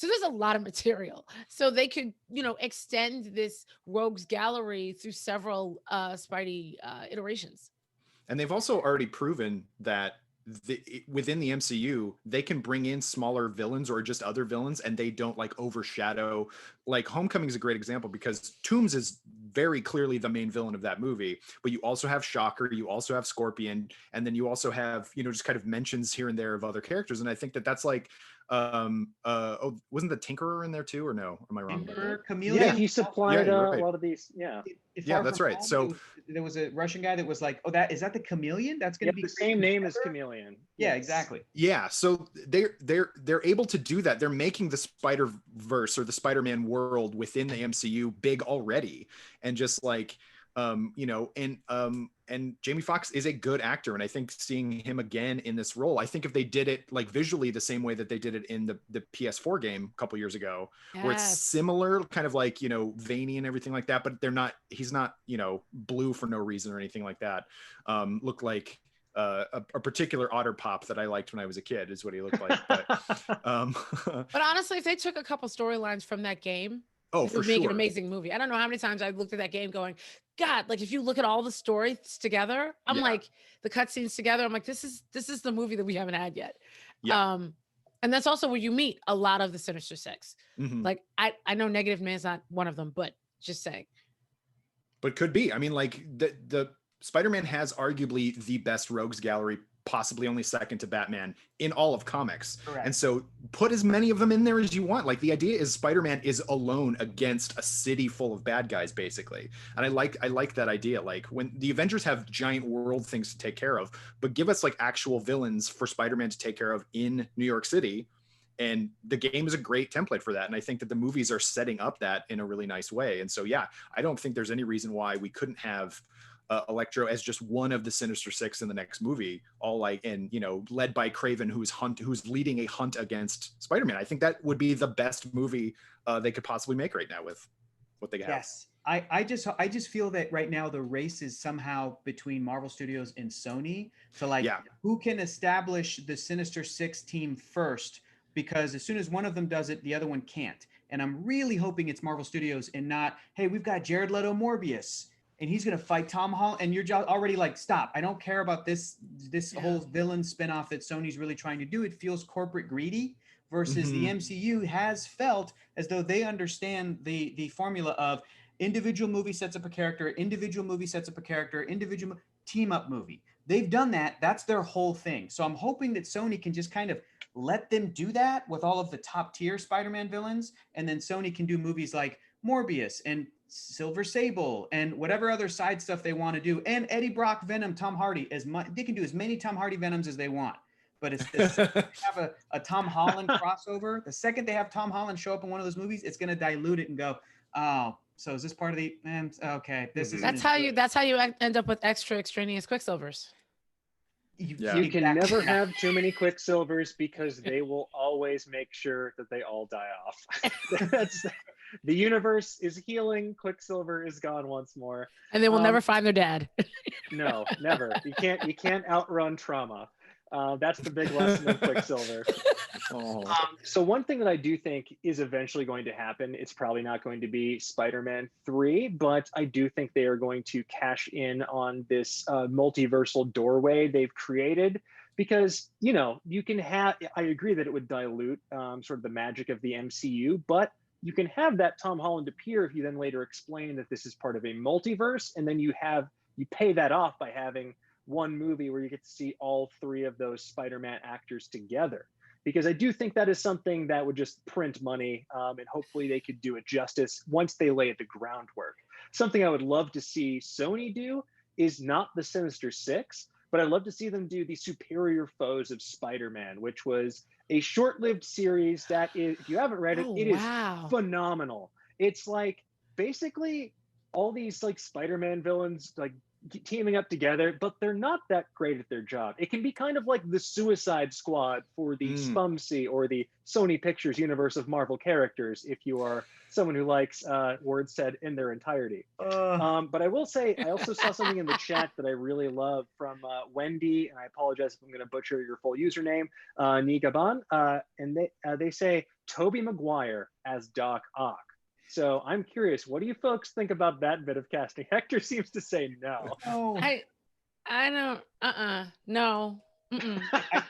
Speaker 2: there's a lot of material. So they could, extend this rogues gallery through several Spidey iterations.
Speaker 4: And they've also already proven that within the MCU, they can bring in smaller villains or just other villains, and they don't like overshadow. Like Homecoming is a great example, because Toomes is very clearly the main villain of that movie, but you also have Shocker, you also have Scorpion, and then you also have, just kind of mentions here and there of other characters. And I think that that's like, wasn't the Tinkerer in there too, or no? Am I wrong?
Speaker 3: Tinkerer, Chameleon.
Speaker 1: Yeah, he supplied
Speaker 4: right.
Speaker 1: a lot of these. Yeah.
Speaker 4: Yeah, that's right. So
Speaker 3: there was a Russian guy that was like, "Oh, is that the Chameleon? That's going to be
Speaker 1: the same name as Chameleon."
Speaker 3: Yeah,
Speaker 1: Yes.
Speaker 3: exactly.
Speaker 4: yeah, so they're able to do that. They're making the Spider-Verse or the Spider-Man world within the MCU big already, and just like and Jamie Foxx is a good actor, and I think seeing him again in this role, I think if they did it like visually the same way that they did it in the PS4 game a couple years ago, where it's similar, kind of like veiny and everything like that, but he's not blue for no reason or anything like that. Look like a particular Otter Pop that I liked when I was a kid is what he looked like. But
Speaker 2: honestly, if they took a couple storylines from that game, it would make an amazing movie. I don't know how many times I've looked at that game going, God, like if you look at all the stories together, I'm like the cutscenes together, I'm like, this is the movie that we haven't had yet. Yeah. And that's also where you meet a lot of the Sinister Six. Mm-hmm. Like I know Negative Man's not one of them, but just saying.
Speaker 4: But could be. I mean, like the Spider-Man has arguably the best rogues gallery, possibly only second to Batman in all of comics. Correct. And so put as many of them in there as you want. Like the idea is Spider-Man is alone against a city full of bad guys, basically. And I like that idea. Like when the Avengers have giant world things to take care of, but give us like actual villains for Spider-Man to take care of in New York City. And the game is a great template for that. And I think that the movies are setting up that in a really nice way. And so, yeah, I don't think there's any reason why we couldn't have Electro as just one of the Sinister Six in the next movie, all like, and led by Kraven, who's leading a hunt against Spider-Man. I think that would be the best movie they could possibly make right now with what they have.
Speaker 3: Yes, I just feel that right now the race is somehow between Marvel Studios and Sony to who can establish the Sinister Six team first, because as soon as one of them does it, the other one can't. And I'm really hoping it's Marvel Studios and not, hey, we've got Jared Leto Morbius, and he's going to fight Tom Holland, and you're already like, stop. I don't care about this whole villain spinoff that Sony's really trying to do. It feels corporate greedy versus the MCU has felt as though they understand the formula of individual movie sets up a character, individual movie sets up a character, individual team up movie. They've done that. That's their whole thing. So I'm hoping that Sony can just kind of let them do that with all of the top tier Spider-Man villains. And then Sony can do movies like Morbius and Silver Sable and whatever other side stuff they want to do. And Eddie Brock, Venom, Tom Hardy, they can do as many Tom Hardy Venoms as they want. But it's the second they have a Tom Holland crossover, the second they have Tom Holland show up in one of those movies, it's going to dilute it and go, oh, so is this part of the, okay.
Speaker 2: That's how you end up with extraneous Quicksilvers.
Speaker 1: You can never have too many Quicksilvers because they will always make sure that they all die off. The universe is healing. Quicksilver is gone once more,
Speaker 2: and they will never find their dad.
Speaker 1: No, never. You can't outrun trauma. That's the big lesson of Quicksilver. So one thing that I do think is eventually going to happen, it's probably not going to be Spider-Man 3, but I do think they are going to cash in on this multiversal doorway they've created, because, you can have, I agree that it would dilute sort of the magic of the MCU, but you can have that Tom Holland appear if you then later explain that this is part of a multiverse, and then you pay that off by having one movie where you get to see all three of those Spider-Man actors together. Because I do think that is something that would just print money, and hopefully they could do it justice once they lay the groundwork. Something I would love to see Sony do is not the Sinister Six, but I'd love to see them do the Superior Foes of Spider-Man, which was a short-lived series that is, if you haven't read it, it is phenomenal. It's like basically all these like Spider-Man villains like teaming up together, but they're not that great at their job. It can be kind of like the Suicide Squad for the SPUMC or the Sony Pictures universe of Marvel characters, if you are someone who likes words said in their entirety. But I will say, I also saw something in the chat that I really love from Wendy, and I apologize if I'm going to butcher your full username, Nigaban, and they say Tobey Maguire as Doc Ock. So I'm curious, what do you folks think about that bit of casting? Hector seems to say no.
Speaker 3: Oh.
Speaker 2: I don't, no.
Speaker 3: I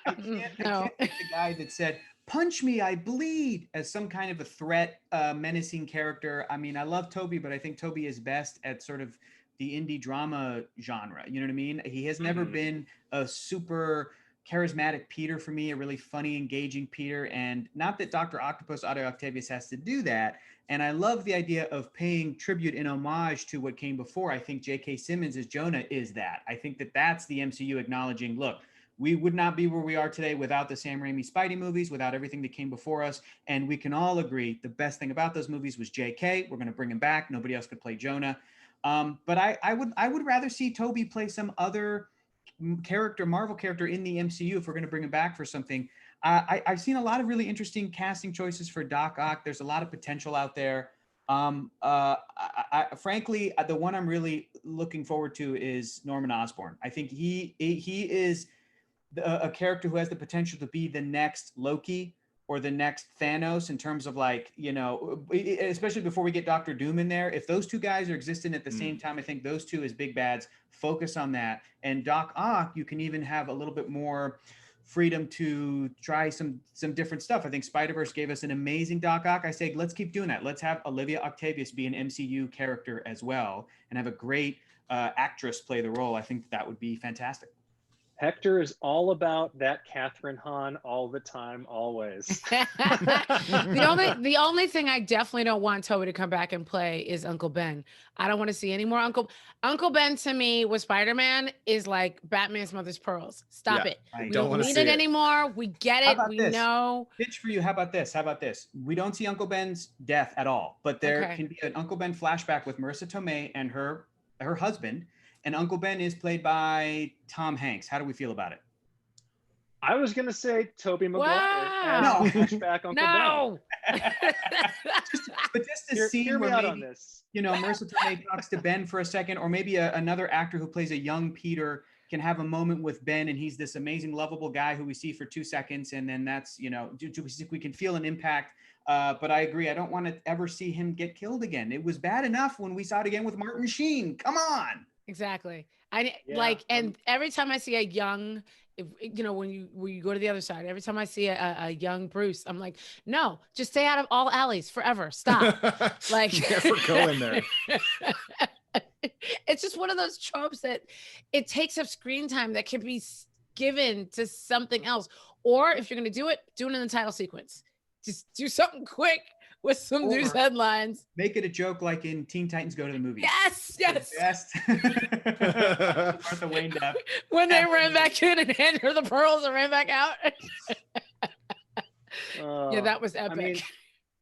Speaker 3: can't think the guy that said, punch me, I bleed, as some kind of a threat, menacing character. I mean, I love Tobey, but I think Tobey is best at sort of the indie drama genre. You know what I mean? He has never been a super charismatic Peter for me, a really funny, engaging Peter. And not that Dr. Octopus Otto Octavius has to do that. And I love the idea of paying tribute and homage to what came before. I think J.K. Simmons as Jonah is that. I think that that's the MCU acknowledging, look, we would not be where we are today without the Sam Raimi Spidey movies, without everything that came before us. And we can all agree the best thing about those movies was J.K. We're going to bring him back. Nobody else could play Jonah. But I would rather see Toby play some other Marvel character in the MCU if we're going to bring him back for something. I've seen a lot of really interesting casting choices for Doc Ock. There's a lot of potential out there. Frankly, the one I'm really looking forward to is Norman Osborn. I think he is a character who has the potential to be the next Loki or the next Thanos in terms of like, you know, especially before we get Doctor Doom in there. If those two guys are existing at the same time, I think those two as big bads focus on that. And Doc Ock, you can even have a little bit more freedom to try some different stuff. I think Spider-Verse gave us an amazing Doc Ock. I say, let's keep doing that. Let's have Olivia Octavius be an MCU character as well and have a great actress play the role. I think that would be fantastic.
Speaker 1: Hector is all about that Catherine Hahn all the time, always.
Speaker 2: The only thing I definitely don't want Toby to come back and play is Uncle Ben. I don't want to see any more Uncle Ben. To me, with Spider-Man is like Batman's mother's pearls. Stop it. We don't need it anymore. We get it. We know.
Speaker 3: Pitch for you. How about this? We don't see Uncle Ben's death at all, but there can be an Uncle Ben flashback with Marissa Tomei and her husband. And Uncle Ben is played by Tom Hanks. How do we feel about it?
Speaker 1: I was going to say Tobey Maguire.
Speaker 2: Wow.
Speaker 1: And flashback Uncle Ben.
Speaker 3: But just to see
Speaker 1: hear me out on this.
Speaker 3: You know, Marissa Tomei talks to Ben for a second, or maybe another actor who plays a young Peter can have a moment with Ben, and he's this amazing, lovable guy who we see for 2 seconds, and then that's, you know, we can feel an impact. But I agree. I don't want to ever see him get killed again. It was bad enough when we saw it again with Martin Sheen. Come on.
Speaker 2: Exactly. And every time I see a young, you know, when you go to the other side, every time I see a young Bruce, I'm like, no, just stay out of all alleys forever. Stop. Like,
Speaker 4: never go in there.
Speaker 2: It's just one of those tropes that it takes up screen time that can be given to something else. Or if you're going to do it in the title sequence. Just do something quick with some news headlines.
Speaker 3: Make it a joke like in Teen Titans Go to the Movies.
Speaker 2: Yes.
Speaker 3: Martha Wayne up.
Speaker 2: When they ran back in and handed her the pearls and ran back out. Yeah, that was epic.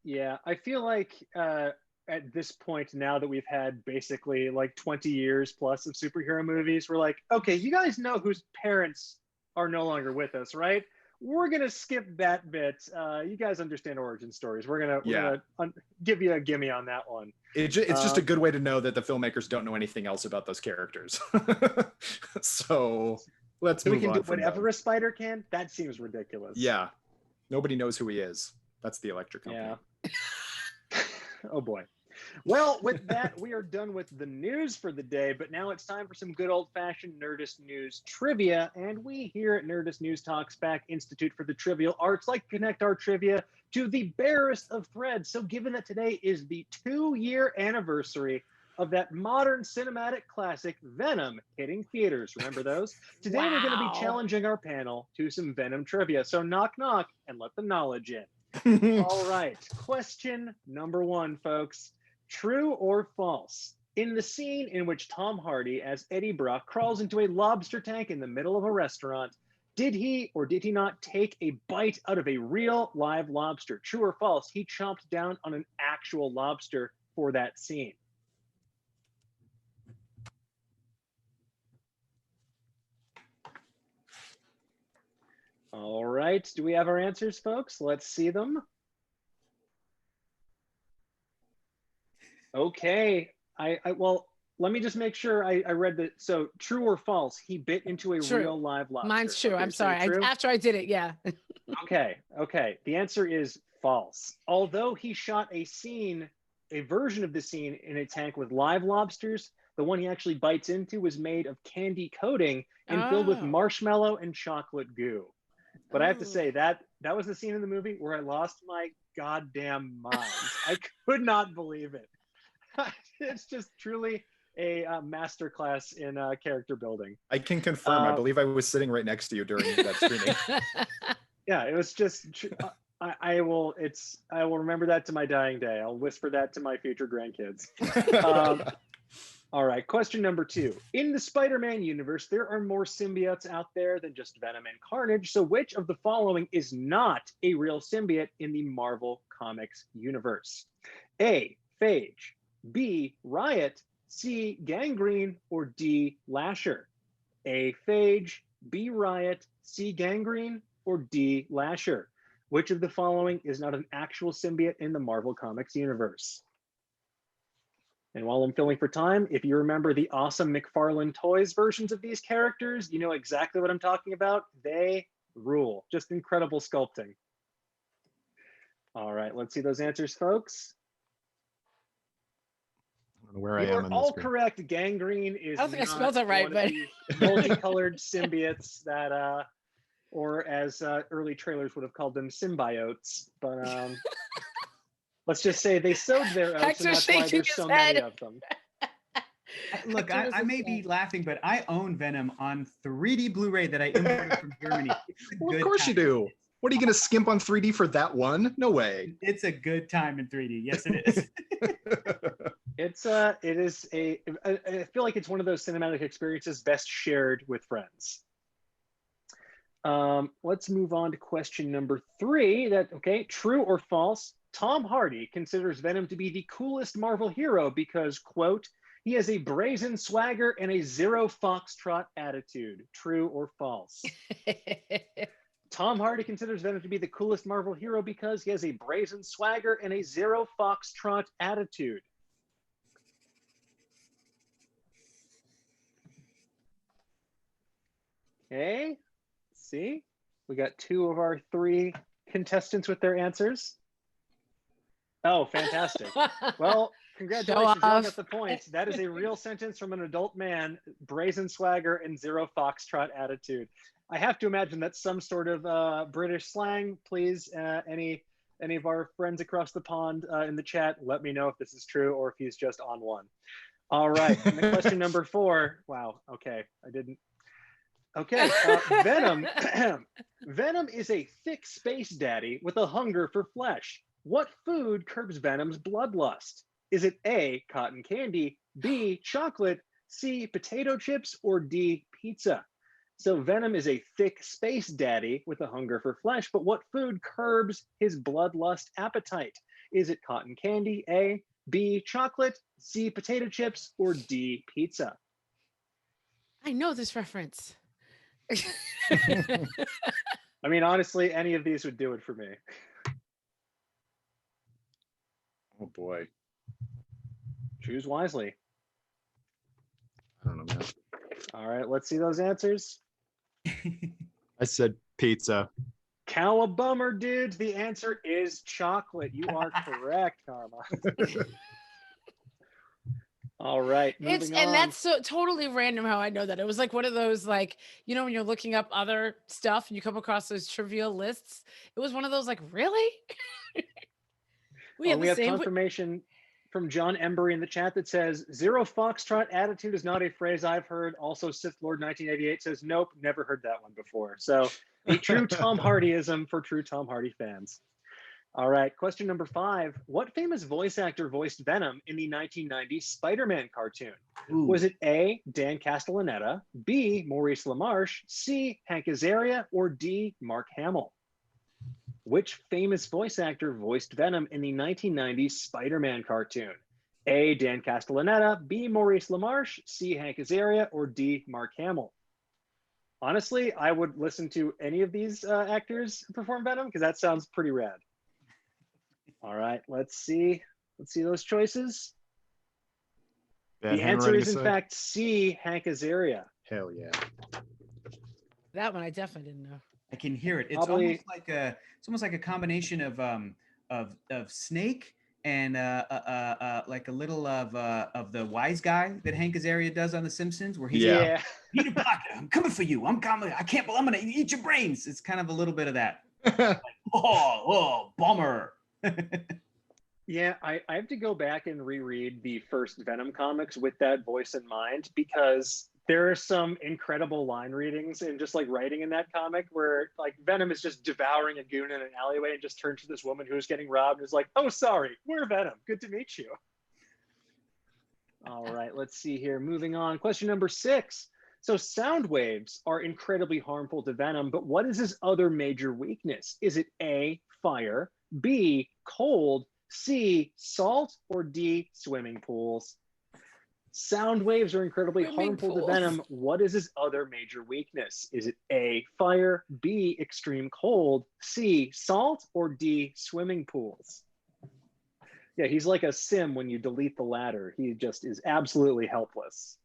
Speaker 1: I feel like at this point, now that we've had basically like 20 years plus of superhero movies, we're like, okay, you guys know whose parents are no longer with us, right? We're gonna skip that bit. You guys understand origin stories. We're gonna give you a gimme on that one.
Speaker 4: It's just a good way to know that the filmmakers don't know anything else about those characters. So let's move on. We can do
Speaker 1: whatever a spider can. That seems ridiculous.
Speaker 4: Yeah, nobody knows who he is. That's the electric company.
Speaker 1: Yeah. Oh boy. Well, with that, we are done with the news for the day, but now it's time for some good old-fashioned Nerdist News trivia, and we here at Nerdist News Talks Back Institute for the Trivial Arts like to connect our trivia to the barest of threads. So given that today is the 2-year anniversary of that modern cinematic classic, Venom, hitting theaters, remember those? Today we're going to be challenging our panel to some Venom trivia, so knock, knock, and let the knowledge in. All right, question number 1, folks. True or false? In the scene in which Tom Hardy as Eddie Brock crawls into a lobster tank in the middle of a restaurant, did he or did he not take a bite out of a real live lobster? True or false? He chomped down on an actual lobster for that scene. All right, do we have our answers, folks? Let's see them. Okay, well, let me just make sure I read that. So true or false, he bit into a real live lobster.
Speaker 2: Mine's true.
Speaker 1: Okay,
Speaker 2: I'm sorry. After I did it, yeah.
Speaker 1: Okay. The answer is false. Although he shot a version of the scene in a tank with live lobsters, the one he actually bites into was made of candy coating and filled with marshmallow and chocolate goo. But I have to say that was the scene in the movie where I lost my goddamn mind. I could not believe it. It's just truly master class in character building.
Speaker 4: I can confirm. I believe I was sitting right next to you during that streaming.
Speaker 1: Yeah, it was just. I will remember that to my dying day. I'll whisper that to my future grandkids. All right, question number 2. In the Spider-Man universe, there are more symbiotes out there than just Venom and Carnage. So which of the following is not a real symbiote in the Marvel Comics universe? A, Phage, B, Riot, C, Gangrene, or D, Lasher? A, Phage, B, Riot, C, Gangrene, or D, Lasher? Which of the following is not an actual symbiote in the Marvel Comics universe? And while I'm filling for time, if you remember the awesome McFarlane Toys versions of these characters, you know exactly what I'm talking about. They rule. Just incredible sculpting. All right, let's see those answers, folks.
Speaker 4: I don't know where I
Speaker 1: You
Speaker 4: am
Speaker 1: are
Speaker 4: on
Speaker 1: all
Speaker 4: this.
Speaker 1: correct. Gangrene is
Speaker 2: I don't think I
Speaker 1: not
Speaker 2: spelled it right,
Speaker 1: one of
Speaker 2: but
Speaker 1: the multicolored symbiotes that, or as early trailers would have called them, symbiotes. But let's just say they sowed their oats, and
Speaker 2: Hector's
Speaker 1: that's why
Speaker 2: shaking
Speaker 1: there's
Speaker 2: his
Speaker 1: so
Speaker 2: head.
Speaker 1: many of them.
Speaker 3: Look,
Speaker 2: Hector was
Speaker 3: I
Speaker 2: a
Speaker 3: may be
Speaker 2: fan.
Speaker 3: laughing, but I own Venom on 3D Blu-ray that I imported from Germany. It's a
Speaker 4: Well, of
Speaker 3: good
Speaker 4: course you
Speaker 3: time.
Speaker 4: do. What are you going to skimp on 3D for that one? No way.
Speaker 3: It's a good time in 3D. Yes, it is.
Speaker 1: It is I feel like it's one of those cinematic experiences best shared with friends. Let's move on to question number 3. True or false? Tom Hardy considers Venom to be the coolest Marvel hero because, quote, he has a brazen swagger and a zero foxtrot attitude. True or false? Tom Hardy considers Venom to be the coolest Marvel hero because he has a brazen swagger and a zero foxtrot attitude. Okay, see, we got 2 of our 3 contestants with their answers. Oh, fantastic. Well, congratulations, y'all got the points. That is a real sentence from an adult man, brazen swagger and zero foxtrot attitude. I have to imagine that's some sort of British slang. Please, any of our friends across the pond in the chat, let me know if this is true or if he's just on one. All right, and the question number 4. Wow, okay, I didn't. Okay, Venom. Venom is a thick space daddy with a hunger for flesh. What food curbs Venom's bloodlust? Is it A, cotton candy, B, chocolate, C, potato chips, or D, pizza? So Venom is a thick space daddy with a hunger for flesh, but what food curbs his bloodlust appetite? Is it cotton candy, A, B, chocolate, C, potato chips, or D, pizza?
Speaker 2: I know this reference.
Speaker 1: I mean, honestly, any of these would do it for me.
Speaker 4: Oh boy.
Speaker 1: Choose wisely.
Speaker 4: I don't know, man.
Speaker 1: All right, let's see those answers.
Speaker 4: I said pizza.
Speaker 1: Cowabummer, dudes. The answer is chocolate. You are correct, Karama. All right, moving on.
Speaker 2: And that's so totally random how I know that. It was like one of those, like, you know, when you're looking up other stuff and you come across those trivial lists. It was one of those, like, really? we have
Speaker 1: confirmation from John Embry in the chat that says, zero foxtrot attitude is not a phrase I've heard. Also, Sith Lord 1988 says, nope, never heard that one before. So a true Tom Hardyism for true Tom Hardy fans. All right, question number 5. What famous voice actor voiced Venom in the 1990 Spider-Man cartoon? Ooh. Was it A, Dan Castellaneta, B, Maurice LaMarche, C, Hank Azaria, or D, Mark Hamill? Which famous voice actor voiced Venom in the 1990 Spider-Man cartoon? A, Dan Castellaneta, B, Maurice LaMarche, C, Hank Azaria, or D, Mark Hamill? Honestly, I would listen to any of these actors perform Venom because that sounds pretty rad. All right, let's see those choices. The answer is, in fact, C, Hank Azaria.
Speaker 4: Hell yeah.
Speaker 2: That one I definitely didn't know.
Speaker 3: I can hear it. It's almost like a combination of Snake and like a little of the wise guy that Hank Azaria does on The Simpsons, where he's Peter Parker, I'm coming for you. I'm coming. I'm gonna eat your brains. It's kind of a little bit of that. Like, oh, bummer.
Speaker 1: Yeah, I have to go back and reread the first Venom comics with that voice in mind because there are some incredible line readings and just like writing in that comic where like Venom is just devouring a goon in an alleyway and just turns to this woman who's getting robbed and is like, "Oh, sorry, we're Venom. Good to meet you." All right, let's see here. Moving on. Question number 6. So sound waves are incredibly harmful to Venom, but what is his other major weakness? Is it A, fire, B, cold, C, salt, or D, swimming pools? Sound waves are incredibly
Speaker 2: Swimming
Speaker 1: harmful to
Speaker 2: pools.
Speaker 1: Venom. What is his other major weakness? Is it A, fire, B, extreme cold, C, salt, or D, swimming pools? Yeah, he's like a sim when you delete the ladder. He just is absolutely helpless.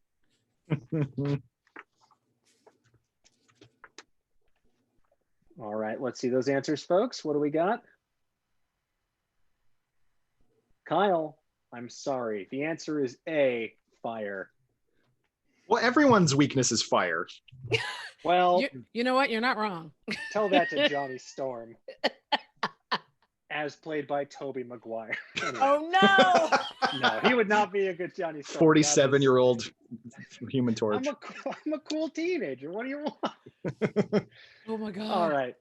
Speaker 1: All right, let's see those answers, folks. What do we got? Kyle, I'm sorry. The answer is A, fire.
Speaker 4: Well, everyone's weakness is fire.
Speaker 1: Well,
Speaker 2: You know what? You're not wrong.
Speaker 1: tell that to Johnny Storm, as played by Tobey Maguire. Anyway,
Speaker 2: Oh no!
Speaker 1: no, he would not be a good Johnny Storm.
Speaker 4: 47-year-old Human Torch.
Speaker 1: I'm a cool teenager. What do you want?
Speaker 2: Oh my god!
Speaker 1: All right.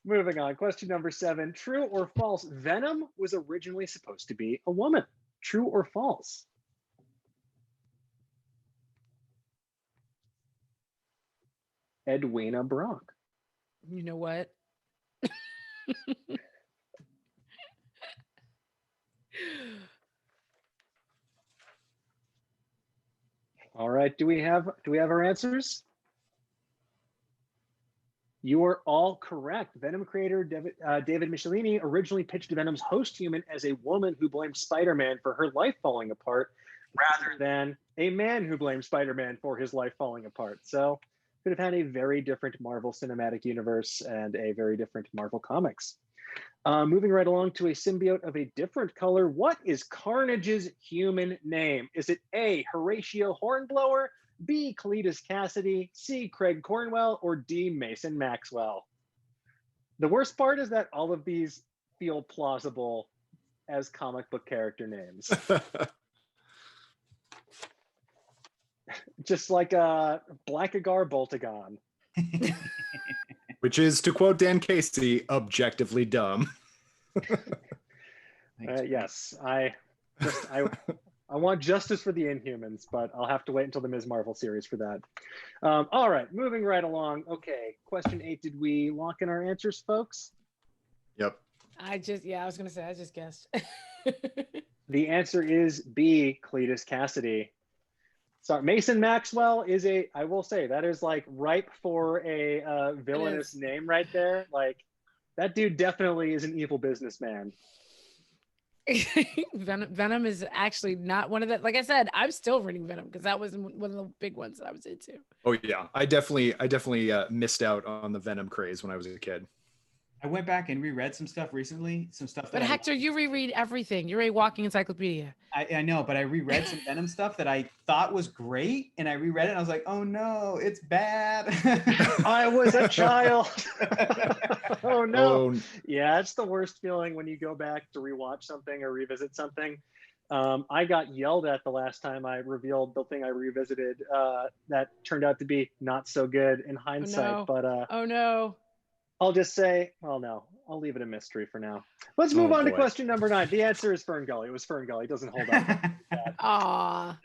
Speaker 1: Moving on. Question number 7. True or false? Venom was originally supposed to be a woman. True or false? Edwina Brock.
Speaker 2: You know what?
Speaker 1: All right. Do we have our answers? You are all correct. Venom creator David Michelini originally pitched Venom's host human as a woman who blamed Spider-Man for her life falling apart, rather than a man who blamed Spider-Man for his life falling apart. So could have had a very different Marvel Cinematic Universe and a very different Marvel Comics. Moving right along to a symbiote of a different color. What is Carnage's human name? Is it A, Horatio Hornblower, B, Cletus Cassidy, C, Craig Cornwell, or D, Mason Maxwell? The worst part is that all of these feel plausible as comic book character names. Just like Blackagar Boltagon.
Speaker 4: Which is, to quote Dan Casey, objectively dumb.
Speaker 1: Yes, I want justice for the Inhumans, but I'll have to wait until the Ms. Marvel series for that. All right, moving right along. Okay, question 8. Did we lock in our answers, folks?
Speaker 4: Yep.
Speaker 2: I was gonna say I just guessed.
Speaker 1: The answer is B, Cletus Cassidy. Sorry, Mason Maxwell is I will say that is like ripe for a villainous name right there. Like that dude definitely is an evil businessman.
Speaker 2: Venom is actually not one of the, like I said, I'm still reading Venom because that was one of the big ones that I was into.
Speaker 4: Oh yeah, I definitely missed out on the Venom craze when I was a kid.
Speaker 3: I went back and reread some stuff recently, some stuff that
Speaker 2: But Hector, you reread everything. You're a walking encyclopedia.
Speaker 3: I know, but I reread some Venom stuff that I thought was great, and I reread it and I was like, oh no, it's bad.
Speaker 1: I was a child. Oh no.
Speaker 4: Oh,
Speaker 1: Yeah, it's the worst feeling when you go back to rewatch something or revisit something. I got yelled at the last time I revealed the thing I revisited that turned out to be not so good in hindsight. But
Speaker 2: oh no.
Speaker 1: I'll just say, well, no, I'll leave it a mystery for now. Let's move on to question number 9. The answer is Fern Gully. It was Fern Gully. It doesn't hold up.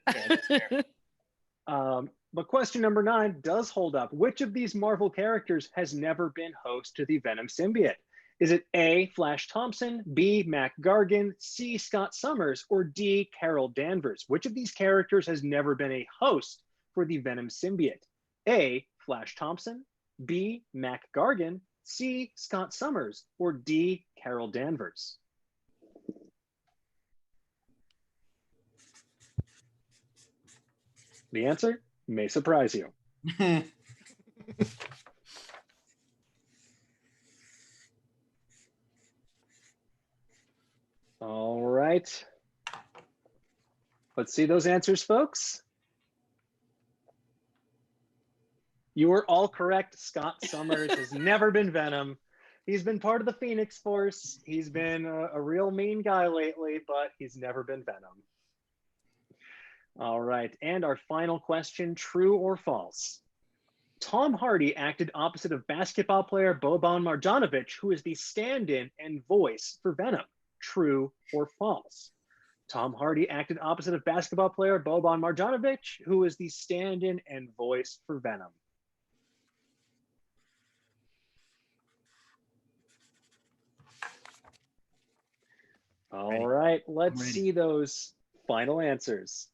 Speaker 2: Aw.
Speaker 1: But question number 9 does hold up. Which of these Marvel characters has never been host to the Venom symbiote? Is it A, Flash Thompson, B, Mac Gargan, C, Scott Summers, or D, Carol Danvers? Which of these characters has never been a host for the Venom symbiote? A, Flash Thompson, B, Mac Gargan, C, Scott Summers, or D, Carol Danvers? The answer may surprise you. All right. Let's see those answers, folks. You were all correct. Scott Summers has never been Venom. He's been part of the Phoenix Force. He's been a real mean guy lately, but he's never been Venom. All right, and our final question, true or false? Tom Hardy acted opposite of basketball player Boban Marjanovic, who is the stand-in and voice for Venom. True or false? Tom Hardy acted opposite of basketball player Boban Marjanovic, who is the stand-in and voice for Venom. All right, let's see those final answers.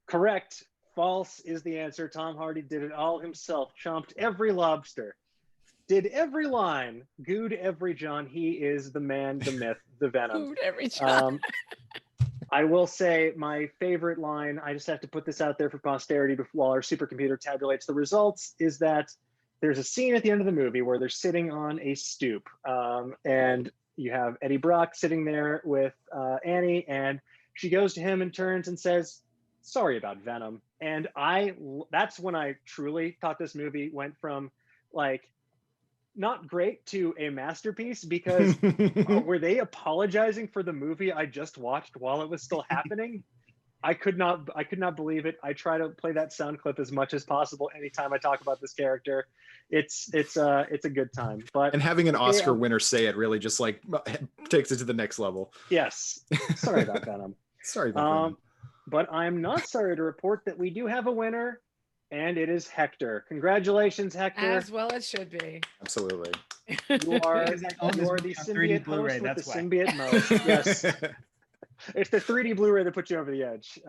Speaker 1: Correct. False is the answer. Tom Hardy did it all himself, chomped every lobster, did every line, gooed every John. He is the man, the myth, the Venom.
Speaker 2: Gooed every John.
Speaker 1: I will say my favorite line, I just have to put this out there for posterity while our supercomputer tabulates the results, is that there's a scene at the end of the movie where they're sitting on a stoop, and you have Eddie Brock sitting there with Annie, and she goes to him and turns and says, "Sorry about Venom." And that's when I truly thought this movie went from like not great to a masterpiece, because were they apologizing for the movie I just watched while it was still happening? I could not believe it. I try to play that sound clip as much as possible anytime I talk about this character. It's a good time. But
Speaker 4: and having an Oscar winner say it really just like takes it to the next level.
Speaker 1: Yes. Sorry about Venom.
Speaker 4: Sorry about Venom.
Speaker 1: But I'm not sorry to report that we do have a winner, and it is Hector. Congratulations, Hector.
Speaker 2: As well it should be.
Speaker 4: Absolutely.
Speaker 1: You are the symbiote host with the symbiote mode. Yes. It's the 3D Blu-ray that puts you over the edge.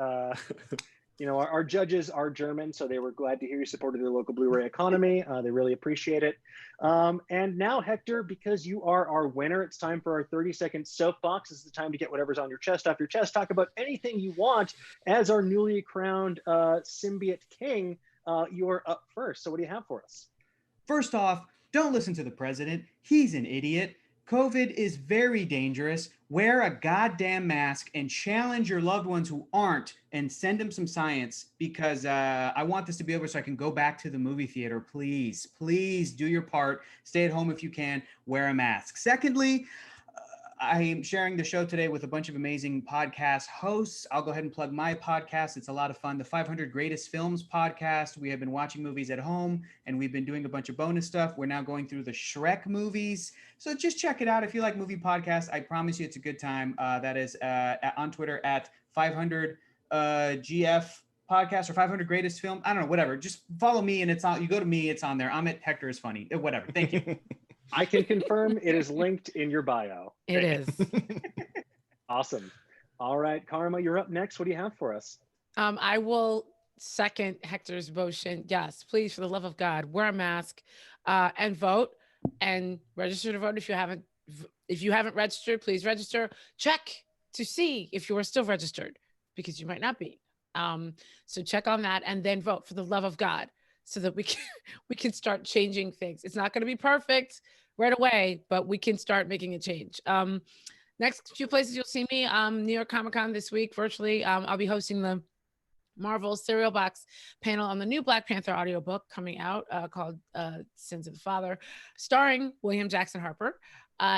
Speaker 1: You know, our judges are German, so they were glad to hear you supported their local Blu-ray economy. They really appreciate it. And now, Hector, because you are our winner, it's time for our 30-second soapbox. This is the time to get whatever's on your chest off your chest. Talk about anything you want. As our newly crowned symbiote king, you're up first. So what do you have for us?
Speaker 3: First off, don't listen to the president. He's an idiot. COVID is very dangerous. Wear a goddamn mask and challenge your loved ones who aren't, and send them some science, because I want this to be over so I can go back to the movie theater. Please, please do your part. Stay at home if you can. Wear a mask. Secondly, I am sharing the show today with a bunch of amazing podcast hosts. I'll go ahead and plug my podcast. It's a lot of fun. The 500 Greatest Films podcast. We have been watching movies at home, and we've been doing a bunch of bonus stuff. We're now going through the Shrek movies. So just check it out. If you like movie podcasts, I promise you it's a good time. That is on Twitter at 500 GF podcast or 500 Greatest Film. I don't know, whatever. Just follow me, and it's on. You go to me, it's on there. I'm at Hector is Funny. Whatever. Thank you.
Speaker 1: I can confirm it is linked in your bio.
Speaker 2: It is.
Speaker 1: Awesome. All right, Karama, you're up next. What do you have for us?
Speaker 2: I will second Hector's motion. Yes, please, for the love of God, wear a mask and vote, and register to vote. If you haven't registered, please register. Check to see if you are still registered, because you might not be. So check on that and then vote, for the love of God, so that we can start changing things. It's not going to be perfect right away, but we can start making a change. Next few places you'll see me, New York Comic Con this week virtually. I'll be hosting the Marvel Serial Box panel on the new Black Panther audiobook coming out called Sins of the Father, starring William Jackson Harper.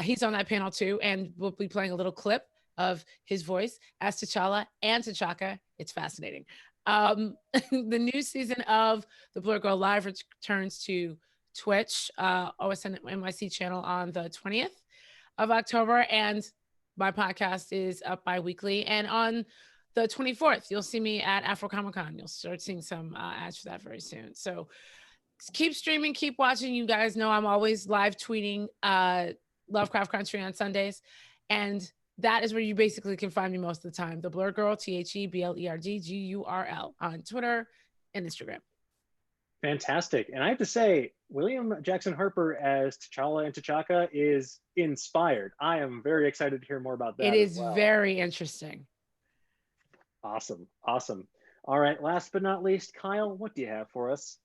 Speaker 2: He's on that panel too, and we'll be playing a little clip of his voice as T'Challa and T'Chaka. It's fascinating. The new season of The Blur Girl Live returns to Twitch, OSN NYC channel on the 20th of October, and my podcast is up bi-weekly. And on the 24th, you'll see me at Afro Comic Con. You'll start seeing some ads for that very soon. So keep streaming, keep watching. You guys know I'm always live tweeting Lovecraft Country on Sundays, and that is where you basically can find me most of the time. The Blur Girl, TheBlerdGurl on Twitter and Instagram.
Speaker 1: Fantastic. And I have to say, William Jackson Harper as T'Challa and T'Chaka is inspired. I am very excited to hear more about that.
Speaker 2: It is very interesting.
Speaker 1: Awesome. Awesome. All right. Last but not least, Kyle, what do you have for us?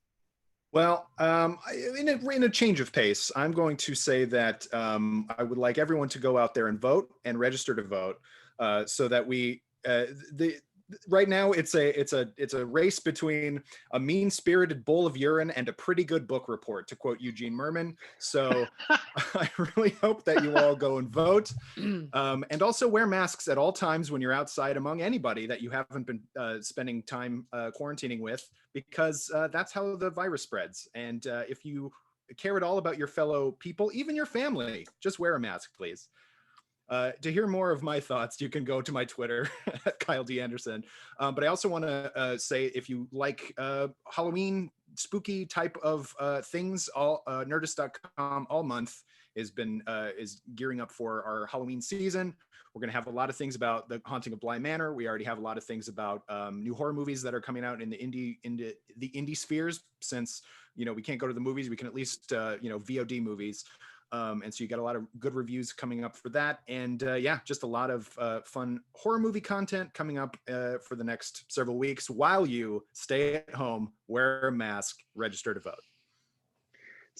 Speaker 4: Well, in a change of pace, I'm going to say that I would like everyone to go out there and vote and register to vote, so that right now it's a race between a mean-spirited bowl of urine and a pretty good book report, to quote Eugene Merman. So I really hope that you all go and vote, and also wear masks at all times when you're outside among anybody that you haven't been spending time quarantining with, because that's how the virus spreads. And if you care at all about your fellow people, even your family, just wear a mask, please. To hear more of my thoughts, you can go to my Twitter at Kyle D. Anderson. But I also want to say, if you like Halloween spooky type of things, Nerdist.com all month is gearing up for our Halloween season. We're going to have a lot of things about the Haunting of Bly Manor. We already have a lot of things about new horror movies that are coming out in the indie spheres. Since we can't go to the movies, we can at least VOD movies. And so you got a lot of good reviews coming up for that. And just a lot of fun horror movie content coming up for the next several weeks while you stay at home, wear a mask, register to vote.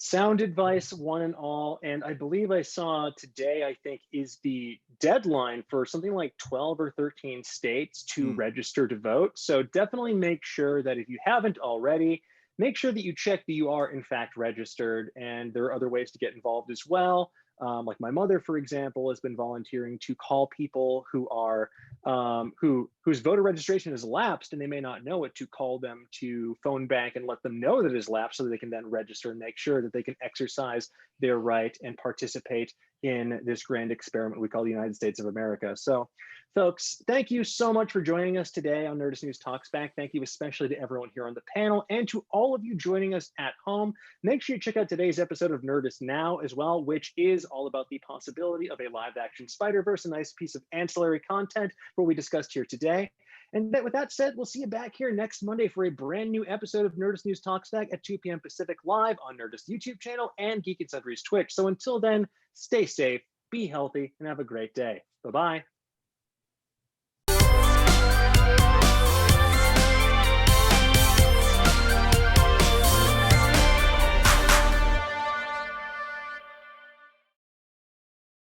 Speaker 1: Sound advice, one and all. And I believe I saw today, I think, is the deadline for something like 12 or 13 states to register to vote. So definitely make sure that if you haven't already, make sure that you check that you are in fact registered. And there are other ways to get involved as well. Like my mother, for example, has been volunteering to call people who are whose voter registration has lapsed and they may not know it, to call them to phone bank and let them know that it has lapsed, so that they can then register and make sure that they can exercise their right and participate in this grand experiment we call the United States of America. So folks, thank you so much for joining us today on Nerdist News Talks Back. Thank you especially to everyone here on the panel and to all of you joining us at home. Make sure you check out today's episode of Nerdist Now as well, which is all about the possibility of a live-action Spider-Verse, a nice piece of ancillary content for what we discussed here today. And with that said, we'll see you back here next Monday for a brand new episode of Nerdist News Talks Back at 2 p.m. Pacific, live on Nerdist YouTube channel and Geek and Sundry's Twitch. So until then, stay safe, be healthy, and have a great day. Bye-bye.